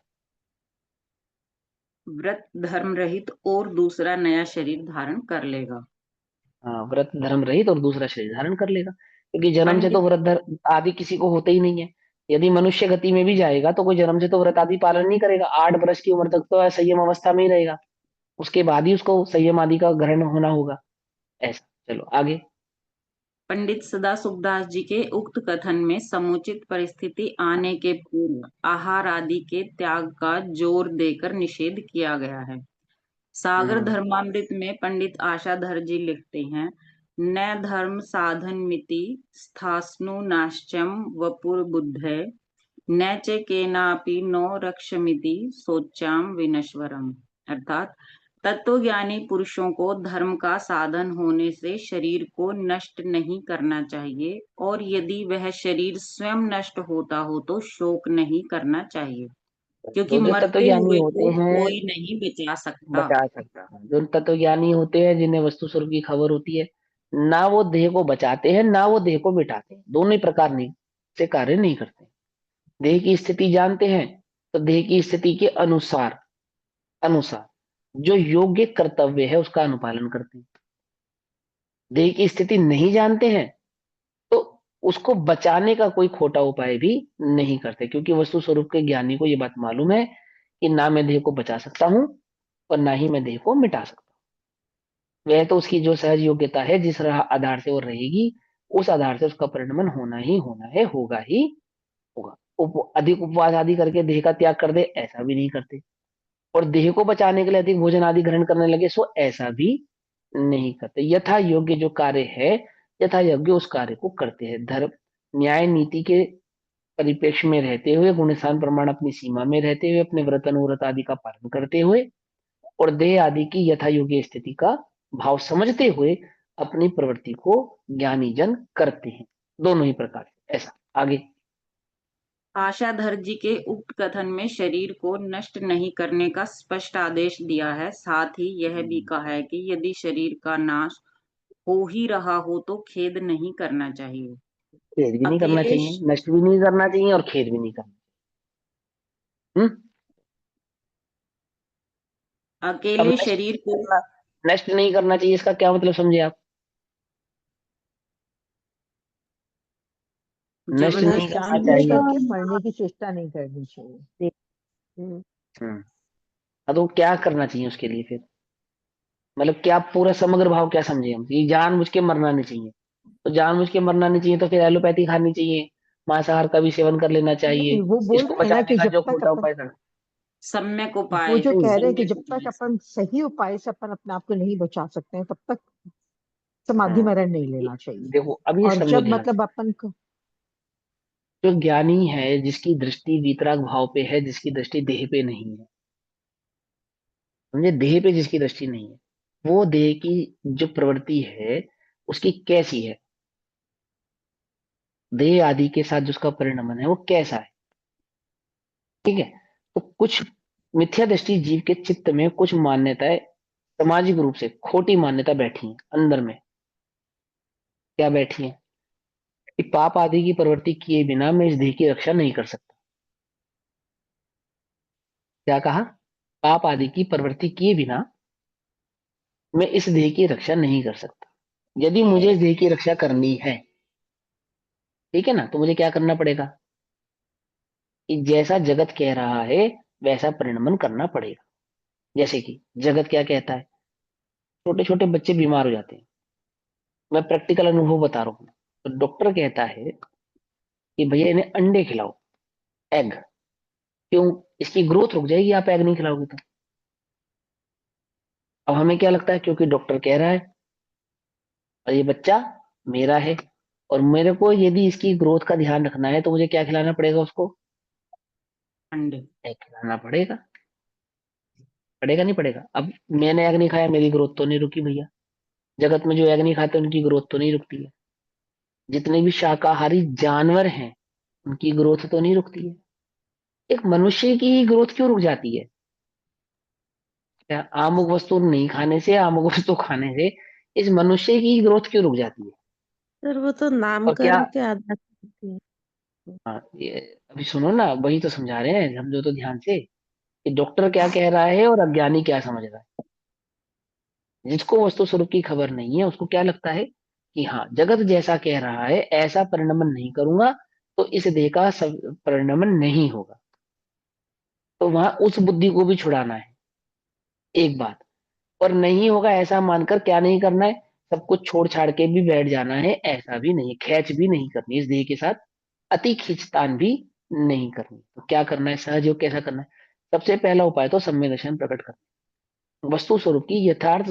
व्रत धर्म रहित और दूसरा नया शरीर धारण कर लेगा। हाँ, व्रत धर्म रहित और दूसरा शरीर धारण कर लेगा, क्योंकि जन्म से तो पंडित व्रत धर्म आदि किसी को होते ही नहीं है। यदि मनुष्य गति में भी जाएगा तो कोई जन्म से तो व्रत आदि पालन नहीं करेगा, 8 वर्ष की उम्र तक तो संयम अवस्था में ही रहेगा, उसके बाद ही उसको संयम आदि का ग्रहण होना होगा। ऐसा, चलो आगे। पंडित सदासुखदास जी के उक्त कथन में समुचित परिस्थिति आने के पूर्व आहार आदि के त्याग का जोर देकर निषेध किया गया है। सागर हम्म। धर्मामृत में पंडित आशाधर जी लिखते हैं, न धर्म साधन मिति स्थास्नु नाश्चम वपुर बुद्धे न च केनापि नो रक्षमिति सोचाम विनश्वरम। अर्थात तत्वज्ञानी पुरुषों को धर्म का साधन होने से शरीर को नष्ट नहीं करना चाहिए, और यदि वह शरीर स्वयं नष्ट होता हो तो शोक नहीं करना चाहिए, क्योंकि तो जो मरते तत्वज्ञानी हुए होते को हैं, कोई नहीं बचा सकता। बचा सकता है, जो तत्वज्ञानी होते हैं जिन्हें वस्तु स्वरूप की खबर होती है, ना वो देह को बचाते हैं ना वो देह को मिटाते हैं, दोनों ही प्रकार नहीं से कार्य नहीं करते। देह की स्थिति जानते हैं तो देह की स्थिति के अनुसार अनुसार जो योग्य कर्तव्य है उसका अनुपालन करते हैं। देह की स्थिति नहीं जानते हैं तो उसको बचाने का कोई खोटा उपाय भी नहीं करते, क्योंकि वस्तु स्वरूप के ज्ञानी को यह बात मालूम है कि ना मैं देह को बचा सकता हूं और ना ही मैं देह को मिटा सकता हूं। वह तो उसकी जो सहज योग्यता है, जिस आधार से वो रहेगी, उस आधार से उसका परिणमन होना ही होना है, होगा ही होगा। अधिक उपवास आदि करके देह का त्याग कर दे, ऐसा भी नहीं करते। और देह को बचाने के लिए अधिक भोजन आदि ग्रहण करने लगे, सो ऐसा भी नहीं करते। यथा योग्य जो कार्य है, यथा योग्य उस कार्य को करते हैं। धर्म न्याय नीति के परिप्रेक्ष्य में रहते हुए, गुणस्थान प्रमाण अपनी सीमा में रहते हुए, अपने व्रत अनुव्रत आदि का पालन करते हुए, और देह आदि की यथा योग्य स्थिति का भाव समझते हुए अपनी प्रवृत्ति को ज्ञानी जन करते हैं, दोनों ही प्रकार से। ऐसा, आगे। आशाधर जी के उक्त कथन में शरीर को नष्ट नहीं करने का स्पष्ट आदेश दिया है। साथ ही यह भी कहा है कि यदि शरीर का नाश हो ही रहा हो तो खेद नहीं करना चाहिए। खेद भी नहीं करना अकेले चाहिए, नष्ट भी नहीं करना चाहिए और खेद भी नहीं करना। हम्म। अब अकेले नष्ट शरीर को करना, नष्ट नहीं करना चाहिए, इसका क्या मतलब समझे आप? नष्ट नहीं जबरदस्ती करना जानबूझ चाहिए। करके मरने की चेष्टा नहीं करनी चाहिए। हम्म, हम्म। हाँ, तो क्या करना चाहिए उसके लिए फिर? मतलब क्या पूरा समग्र भाव क्या समझे हम? ये जानबूझ के मरना नहीं चाहिए, तो जानबूझ के मरना नहीं चाहिए तो फिर एलोपैथी खानी चाहिए, मांसाहार का भी सेवन कर लेना नहीं, चाहिए, वो बोल इसको रहे हैं ना बचाने कि का जब जो तक खोटा अपन, उपाय करना। सम्यक वो उपाय जो कह रहे हैं कि सम्यक जब तक उपाय अपन सही उपाय से अपन अपने आप को नहीं बचा सकते हैं, तब तक समाधि हाँ, मरण नहीं लेना चाहिए। देखो अब ये और समझो जब ध्यान से। मतलब अपन को, जो ज्ञानी है, जिसकी दृष्टि वीतराग भाव पे है, जिसकी दृष्टि देह पे नहीं है, समझे, देह पे जिसकी दृष्टि नहीं है, वो देह की जो प्रवृत्ति है उसकी कैसी है, देह आदि के साथ जो उसका परिणमन है वो कैसा है। ठीक है। तो कुछ मिथ्या दृष्टि जीव के चित्त में कुछ मान्यताएं सामाजिक रूप से खोटी मान्यता बैठी है अंदर में। क्या बैठी है? कि पाप आदि की प्रवृत्ति किए बिना मैं इस देह की रक्षा नहीं कर सकता। क्या कहा? पाप आदि की प्रवृत्ति किए बिना मैं इस देह की रक्षा नहीं कर सकता। यदि मुझे इस देह की रक्षा करनी है, ठीक है ना, तो मुझे क्या करना पड़ेगा? कि जैसा जगत कह रहा है वैसा परिणमन करना पड़ेगा। जैसे कि जगत क्या कहता है, छोटे छोटे बच्चे बीमार हो जाते हैं, मैं प्रैक्टिकल अनुभव बता रहा हूँ। तो डॉक्टर कहता है कि भैया इन्हें अंडे खिलाओ, एग। क्यों? इसकी ग्रोथ रुक जाएगी आप एग नहीं खिलाओगे तो। अब हमें क्या लगता है, क्योंकि डॉक्टर कह रहा है और ये बच्चा मेरा है, और मेरे को यदि इसकी ग्रोथ का ध्यान रखना है तो मुझे क्या खिलाना पड़ेगा उसको? अंडे। एग खिलाना पड़ेगा। पड़ेगा नहीं पड़ेगा? अब मैंने एग नहीं खाया, मेरी ग्रोथ तो नहीं रुकी भैया। जगत में जो एग नहीं खाते उनकी ग्रोथ तो नहीं रुकती है। जितने भी शाकाहारी जानवर हैं उनकी ग्रोथ तो नहीं रुकती है। एक मनुष्य की ही ग्रोथ क्यों रुक जाती है? क्या आमुक वस्तु नहीं खाने से, आमुक वस्तु खाने से इस मनुष्य की ग्रोथ क्यों रुक जाती है? सर वो तो और क्या? नामकरण के आधार पर होती है। हाँ, ये अभी सुनो ना, वही तो समझा रहे हैं, समझो तो ध्यान से कि डॉक्टर क्या कह रहा है और अज्ञानी क्या समझ रहा है। जिसको वस्तु स्वरूप की खबर नहीं है उसको क्या लगता है कि हाँ जगत जैसा कह रहा है ऐसा परिणमन नहीं करूंगा तो इस देह का परिणमन नहीं होगा। तो वहां उस बुद्धि को भी छुड़ाना है, एक बात। और नहीं होगा ऐसा मानकर क्या नहीं करना है? सब कुछ छोड़ छाड़ के भी बैठ जाना है, ऐसा भी नहीं, खेच भी नहीं करनी इस देह के साथ, अति खींचतान भी नहीं करनी। तो क्या करना है, सहज योग कैसा करना है? सबसे पहला उपाय तो सम्यक दर्शन प्रकट करना, वस्तु स्वरूप की यथार्थ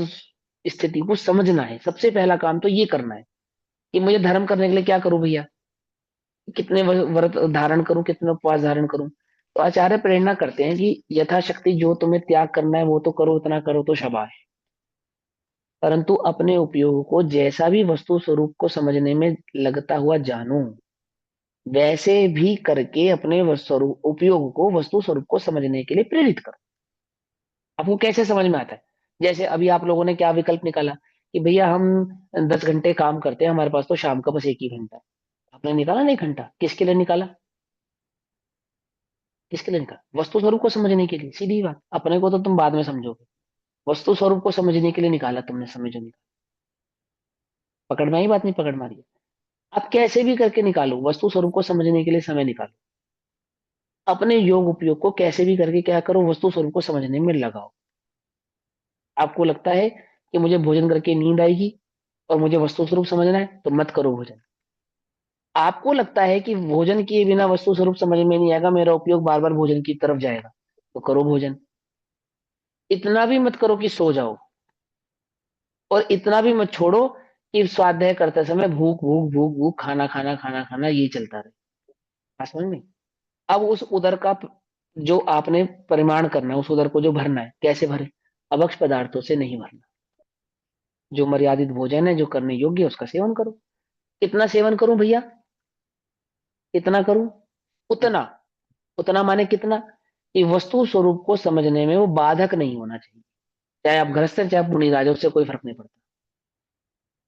स्थिति को समझना है। सबसे पहला काम तो ये करना है कि मुझे धर्म करने के लिए क्या करूं भैया, कितने व्रत धारण करूं, कितने उपवास धारण करूं। तो आचार्य प्रेरणा करते हैं कि यथाशक्ति जो तुम्हें त्याग करना है वो तो करो, उतना करो तो शाबाश, परंतु अपने उपयोग को जैसा भी वस्तु स्वरूप को समझने में लगता हुआ जानो, वैसे भी करके अपने स्वरूप उपयोग को वस्तु स्वरूप को समझने के लिए प्रेरित करो। आपको कैसे समझ में आता है? जैसे अभी आप लोगों ने क्या विकल्प निकाला कि भैया हम 10 घंटे काम करते हैं, हमारे पास तो शाम का बस एक ही घंटा है। आपने निकाला ना एक घंटा, किसके लिए निकाला? किसके लिए निकाला? वस्तु स्वरूप को समझने के लिए, सीधी बात। अपने को तो तुम बाद में समझोगे, वस्तु स्वरूप को समझने के लिए निकाला तुमने समय जो निकाला। पकड़ में आई बात? नहीं पकड़ में आ रही है? आप कैसे भी करके निकालो, वस्तु स्वरूप को समझने के लिए समय निकालो। अपने योग उपयोग को कैसे भी करके क्या करो, वस्तु स्वरूप को समझने में लगाओ। आपको लगता है कि मुझे भोजन करके नींद आएगी और मुझे वस्तु स्वरूप समझना है तो मत करो भोजन। आपको लगता है कि भोजन किए बिना वस्तु स्वरूप समझ में नहीं आएगा, मेरा उपयोग बार बार भोजन की तरफ जाएगा, तो करो भोजन। इतना भी मत करो कि सो जाओ, और इतना भी मत छोड़ो कि स्वाध्याय करते समय भूख भूख भूख भूख, खाना खाना खाना खाना ये चलता रहे। बात समझ में? अब उस उदर का जो आपने परिमाण करना है, उस उदर को जो भरना है, कैसे भरे? अभक्ष पदार्थों से नहीं भरना। जो मर्यादित भोजन है, जो करने योग्य है, उसका सेवन करो। कितना सेवन करूं भैया? कितना करूं? उतना, उतना माने कितना, कि वस्तु स्वरूप को समझने में वो बाधक नहीं होना चाहिए। चाहे आप गृहस्थ हैं, चाहे आप मुनिराज हैं, उससे कोई फर्क नहीं पड़ता।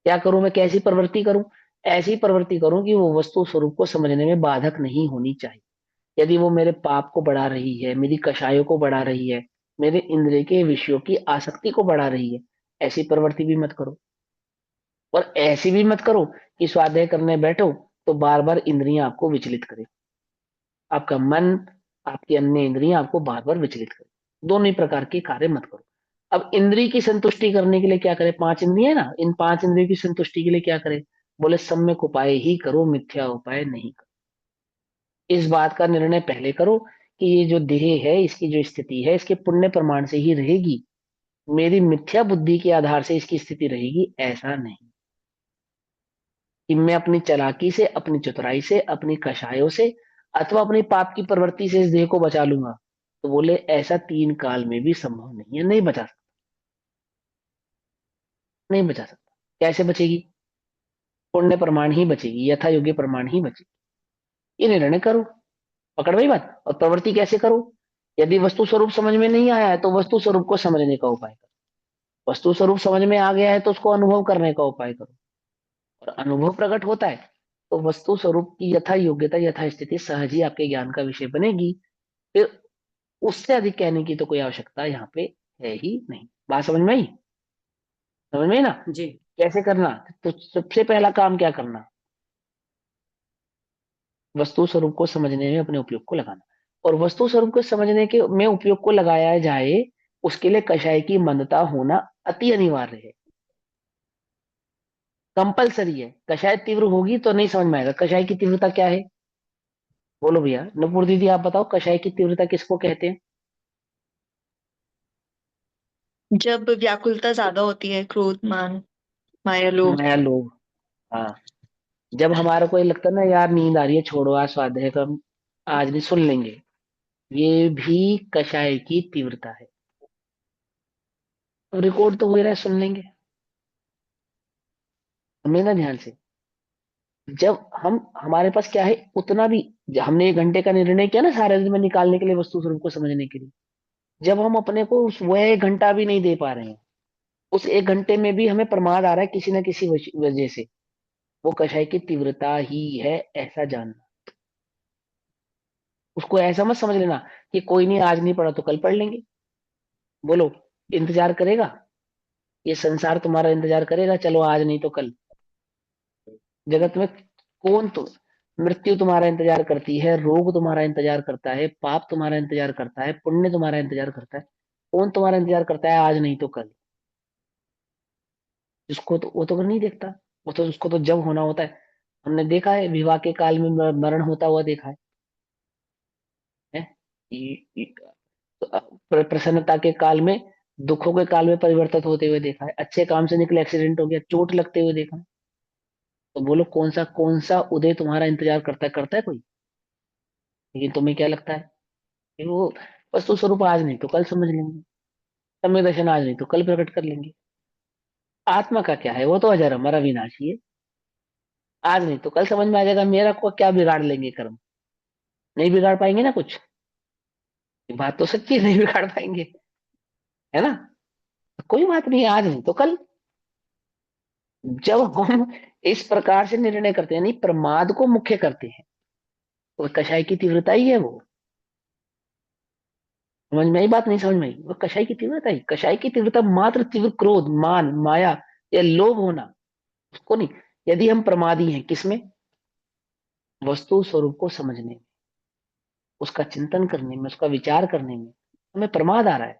क्या करूं मैं, कैसी प्रवृत्ति करूं? ऐसी प्रवृत्ति करूं कि वो वस्तु स्वरूप को समझने में बाधक नहीं होनी चाहिए। यदि वो मेरे पाप को बढ़ा रही है, मेरी कषायों को बढ़ा रही है, मेरे इंद्रिय के विषयों की आसक्ति को बढ़ा रही है, ऐसी प्रवृत्ति भी मत करो। और ऐसी भी मत करो कि स्वाध्याय करने बैठो तो बार बार इंद्रियां आपको विचलित करे, आपका मन, आपकी अन्य इंद्रियां आपको बार बार विचलित करे। दोनों ही प्रकार के कार्य मत करो। अब इंद्रिय की संतुष्टि करने के लिए क्या करें? पांच इंद्रिय है ना, इन पांच इंद्रियों की संतुष्टि के लिए क्या करें? बोले सम्यक उपाय ही करो, मिथ्या उपाय नहीं करो। इस बात का निर्णय पहले करो कि ये जो देह है, इसकी जो स्थिति है, इसके पुण्य प्रमाण से ही रहेगी, मेरी मिथ्या बुद्धि के आधार से इसकी स्थिति रहेगी, ऐसा नहीं कि मैं अपनी चालाकी से, अपनी चतुराई से, अपनी कषायों से अथवा अपनी पाप की प्रवृत्ति से इस देह को बचा लूंगा। तो बोले ऐसा तीन काल में भी संभव नहीं है, नहीं बचा सकता, नहीं बचा सकता। कैसे बचेगी? पुण्य प्रमाण ही बचेगी, यथा योग्य प्रमाण ही बचेगी। ये निर्णय करो, पकड़ भाई बात। और प्रवृत्ति कैसे करो? यदि वस्तु स्वरूप समझ में नहीं आया है तो वस्तु स्वरूप को समझने का उपाय करो। वस्तु स्वरूप समझ में आ गया है तो उसको अनुभव करने का उपाय करो। और अनुभव प्रकट होता है तो वस्तु स्वरूप की यथा योग्यता, यथा स्थिति सहज ही आपके ज्ञान का विषय बनेगी। फिर उससे अधिक कहने की तो कोई आवश्यकता यहाँ पे है ही नहीं। बात समझ में आई? समझ में आई ना? जी। कैसे करना? तो सबसे पहला काम क्या करना? वस्तु स्वरूप को समझने में अपने उपयोग को लगाना। और वस्तु स्वरूप को समझने के में उपयोग को लगाया जाए, उसके लिए कषाय की मंदता होना अति अनिवार्य है, कंपलसरी है। कषाय तीव्र होगी तो नहीं समझ में आएगा। कषाय की तीव्रता क्या है? बोलो भैया, नूपुर दीदी आप बताओ, कषाय की तीव्रता किसको कहते हैं? जब व्याकुलता ज्यादा होती है, क्रोध, मान, माया, लोभ। माया, लोभ। हाँ, जब हमारे को ये लगता है ना यार नींद आ रही है, छोड़ो आज स्वाध्याय का हम आज नहीं, सुन लेंगे, ये भी कषाय की तीव्रता है। अब रिकॉर्ड तो हो ही रहा है, सुन लेंगे। हमें ना ध्यान से, जब हम, हमारे पास क्या है उतना भी, हमने 1 घंटे का निर्णय किया ना सारे दिन में निकालने के लिए वस्तु स्वरूप को समझने के लिए, जब हम अपने को वह 1 घंटा भी नहीं दे पा रहे हैं, उस 1 घंटे में भी हमें प्रमाद आ रहा है किसी न किसी वजह से, वो कषाय की तीव्रता ही है, ऐसा जानना। उसको ऐसा मत समझ लेना कि कोई नहीं, आज नहीं पढ़ा तो कल पढ़ लेंगे। बोलो, इंतजार करेगा ये संसार? तुम्हारा इंतजार करेगा? चलो आज नहीं तो कल। जगत में कौन, तो मृत्यु तुम्हारा इंतजार करती है, रोग तुम्हारा इंतजार करता है, पाप तुम्हारा इंतजार करता है, पुण्य तुम्हारा इंतजार करता है। कौन तुम्हारा इंतजार करता है आज नहीं तो कल? जिसको तो वो तो नहीं देखता, वो तो, उसको तो जब होना होता है। हमने देखा है विवाह के काल में मरण होता हुआ देखा है? प्रसन्नता के काल में, दुखों के काल में परिवर्तित होते हुए देखा है। अच्छे काम से निकले एक्सीडेंट हो गया, चोट लगते हुए देखा है। तो बोलो कौन सा उदय तुम्हारा इंतजार करता है कोई? लेकिन तुम्हें क्या लगता है कि वो वस्तु स्वरूप आज नहीं तो कल समझ लेंगे, समय दर्शन आज नहीं तो कल प्रकट कर लेंगे। आत्मा का क्या है, वो तो अजर अमर अविनाशी है। आज नहीं तो कल समझ में आ जाएगा। मेरा को क्या बिगाड़ लेंगे कर्म? नहीं बिगाड़ पाएंगे ना कुछ। ये बात तो सच्ची है, नहीं बिगाड़ पाएंगे, है ना? कोई बात नहीं, आज नहीं तो कल। जब हम इस प्रकार से निर्णय करते हैं, यानी प्रमाद को मुख्य करते हैं, तो कषाय की तीव्रता ही है वो। समझ में आई बात? नहीं समझ में आई? वो कषाय की तीव्रता ही, कषाय की तीव्रता मात्र तीव्र क्रोध, मान, माया या लोभ होना, उसको नहीं। यदि हम प्रमादी हैं किसमें? वस्तु स्वरूप को समझने में, उसका चिंतन करने में, उसका विचार करने में हमें प्रमाद आ रहा है।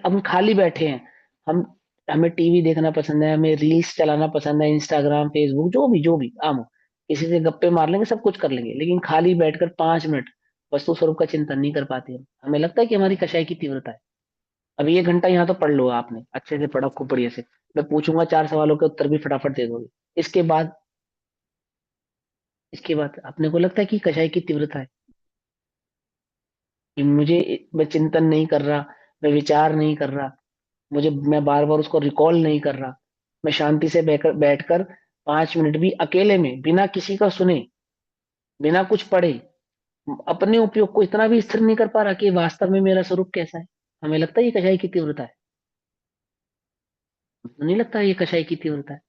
हम खाली बैठे हैं, हम, हमें टीवी देखना पसंद है, हमें रील्स चलाना पसंद है, इंस्टाग्राम, फेसबुक, जो भी आम हो, किसी से गप्पे मार लेंगे, सब कुछ कर लेंगे, लेकिन खाली बैठकर 5 मिनट वस्तु स्वरूप का चिंतन नहीं कर पाते हम। हमें लगता है कि हमारी कषाय की तीव्रता है। अभी 1 घंटा यहाँ तो पढ़ लो, आपने अच्छे से पढ़ा, खूब बढ़िया से, मैं पूछूंगा 4 सवालों के उत्तर भी फटाफट दे दोगे। इसके बाद, इसके बाद अपने को लगता है कि कषाय की तीव्रता है कि मुझे, मैं चिंतन नहीं कर रहा, मैं विचार नहीं कर रहा, मुझे, मैं बार बार उसको रिकॉल नहीं कर रहा, मैं शांति से बैठकर बैठकर 5 मिनट भी अकेले में बिना किसी का सुने बिना कुछ पढ़े अपने उपयोग को इतना भी स्थिर नहीं कर पा रहा कि वास्तव में मेरा स्वरूप कैसा है। हमें लगता है ये कषाय की तीव्रता है, तो नहीं लगता ये कषाय की तीव्रता है।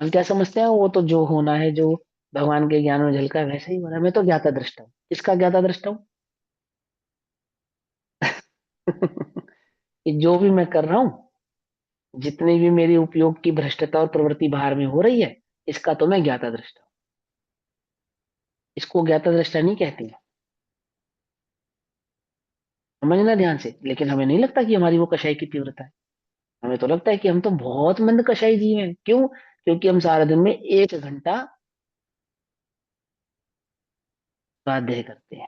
हम क्या समझते हैं, वो तो जो होना है, जो भगवान के ज्ञान में झलका है वैसा ही हो रहा है। मैं तो ज्ञाता दृष्टा हूँ। किसका ज्ञाता दृष्टा हूँ? कि जो भी मैं कर रहा हूँ, जितनी भी मेरी उपयोग की भ्रष्टता और प्रवृत्ति बाहर में हो रही है, इसका तो मैं ज्ञाता दृष्टा हूँ। इसको ज्ञाता दृष्टा नहीं कहते हैं। समझना ध्यान से। लेकिन हमें नहीं लगता कि हमारी वो कषाय की तीव्रता है। हमें तो लगता है कि हम तो बहुत मंद कषाय जीव हैं। क्यों? क्योंकि हम सारा दिन में 1 घंटा स्वाध्याय करते हैं,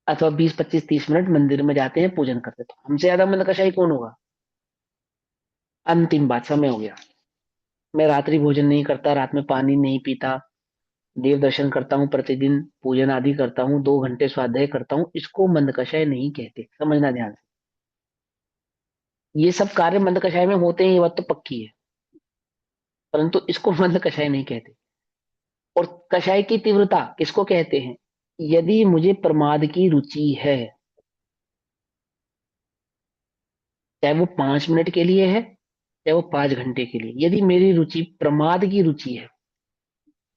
अथवा 20, 25, 30 मिनट मंदिर में जाते हैं, पूजन करते हैं। तो हमसे ज्यादा मंद कषाय कौन होगा? अंतिम बात, समय हो गया। मैं रात्रि भोजन नहीं करता, रात में पानी नहीं पीता, देव दर्शन करता हूँ, प्रतिदिन पूजन आदि करता हूँ, 2 घंटे स्वाध्याय करता हूँ, इसको मंद कषाय नहीं कहते। समझना ध्यान से। ये सब कार्य मंद कषाय में होते हैं, ये बात तो पक्की है, परंतु इसको मंद कषाय नहीं कहते। और कषाय की तीव्रता किसको कहते हैं? यदि मुझे प्रमाद की रुचि है, चाहे वो 5 मिनट के लिए है, चाहे वो 5 घंटे के लिए, यदि मेरी रुचि प्रमाद की रुचि है,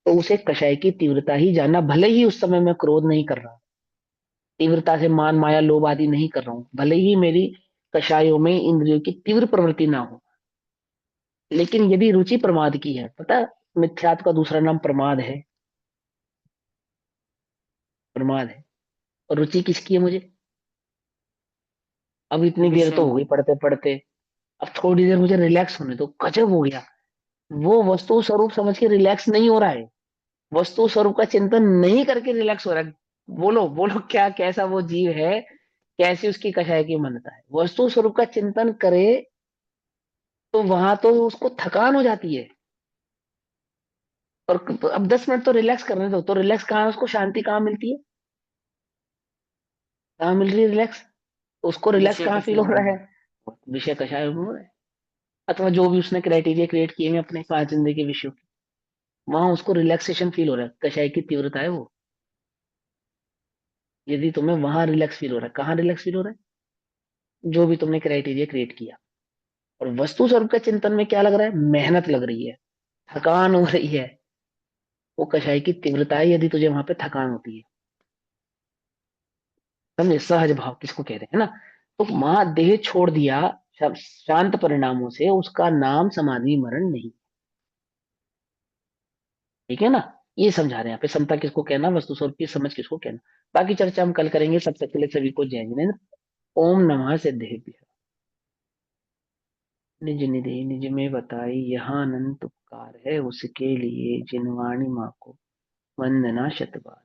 तो उसे कषाय की तीव्रता ही जानना। भले ही उस समय मैं क्रोध नहीं कर रहा, तीव्रता से मान माया लोभ आदि नहीं कर रहा हूं, भले ही मेरी कषायों में इंद्रियों की तीव्र प्रवृत्ति ना हो, लेकिन यदि रुचि प्रमाद की है, पता, मिथ्यात्व का दूसरा नाम प्रमाद है। प्रमाद है। और रुचि किसकी है मुझे? अब इतनी देर तो विषय। हो गई पढ़ते पढ़ते, अब थोड़ी देर मुझे रिलैक्स होने दो। गजब हो गया। वो वस्तु स्वरूप समझ के रिलैक्स नहीं हो रहा है, वस्तु स्वरूप का चिंतन नहीं करके रिलैक्स हो रहा है। बोलो बोलो, क्या कैसा वो जीव है, कैसी उसकी कषाय की मान्यता है। वस्तु स्वरूप का चिंतन करे तो वहां तो उसको थकान हो जाती है। और अब 10 मिनट तो रिलैक्स करने दो, तो रिलैक्स कहाँ है? उसको शांति कहाँ मिलती है? कहाँ मिल रही है रिलैक्स? उसको रिलैक्स विषय कहाँ फील कषाय हो रहा में। है? विषय कषाय में हो रहा है, अथवा जो भी उसने क्राइटेरिया क्रिएट किए हैं अपने 5 जिंदगी के विषयों के, वहां उसको रिलैक्सेशन फील हो रहा है। कषाय की तीव्रता है वो। यदि तुम्हें वहां रिलैक्स फील हो रहा है, कहाँ रिलैक्स फील हो रहा है? जो भी तुमने क्राइटेरिया क्रिएट किया। और वस्तु स्वरूप के चिंतन में क्या लग रहा है? मेहनत लग रही है, थकान हो रही है। वो कषाय की तीव्रता है, यदि तुझे वहां पे थकान होती है। समझे? सहज भाव किसको कहते हैं ना। तो वहां देह छोड़ दिया शांत परिणामों से, उसका नाम समाधि मरण नहीं। ठीक है ना। ये समझा रहे हैं यहाँ पे, समता किसको कहना, वस्तु स्वरूप की समझ किसको कहना। बाकी चर्चा हम कल करेंगे। सबसे पहले सभी को जय जिनेन्द्र। ओम नमः सिद्धेभ्य। निज निधि निज में बताई, यहाँ अनंत उपकार है उसके लिए, जिनवाणी माँ को वंदना शतबार।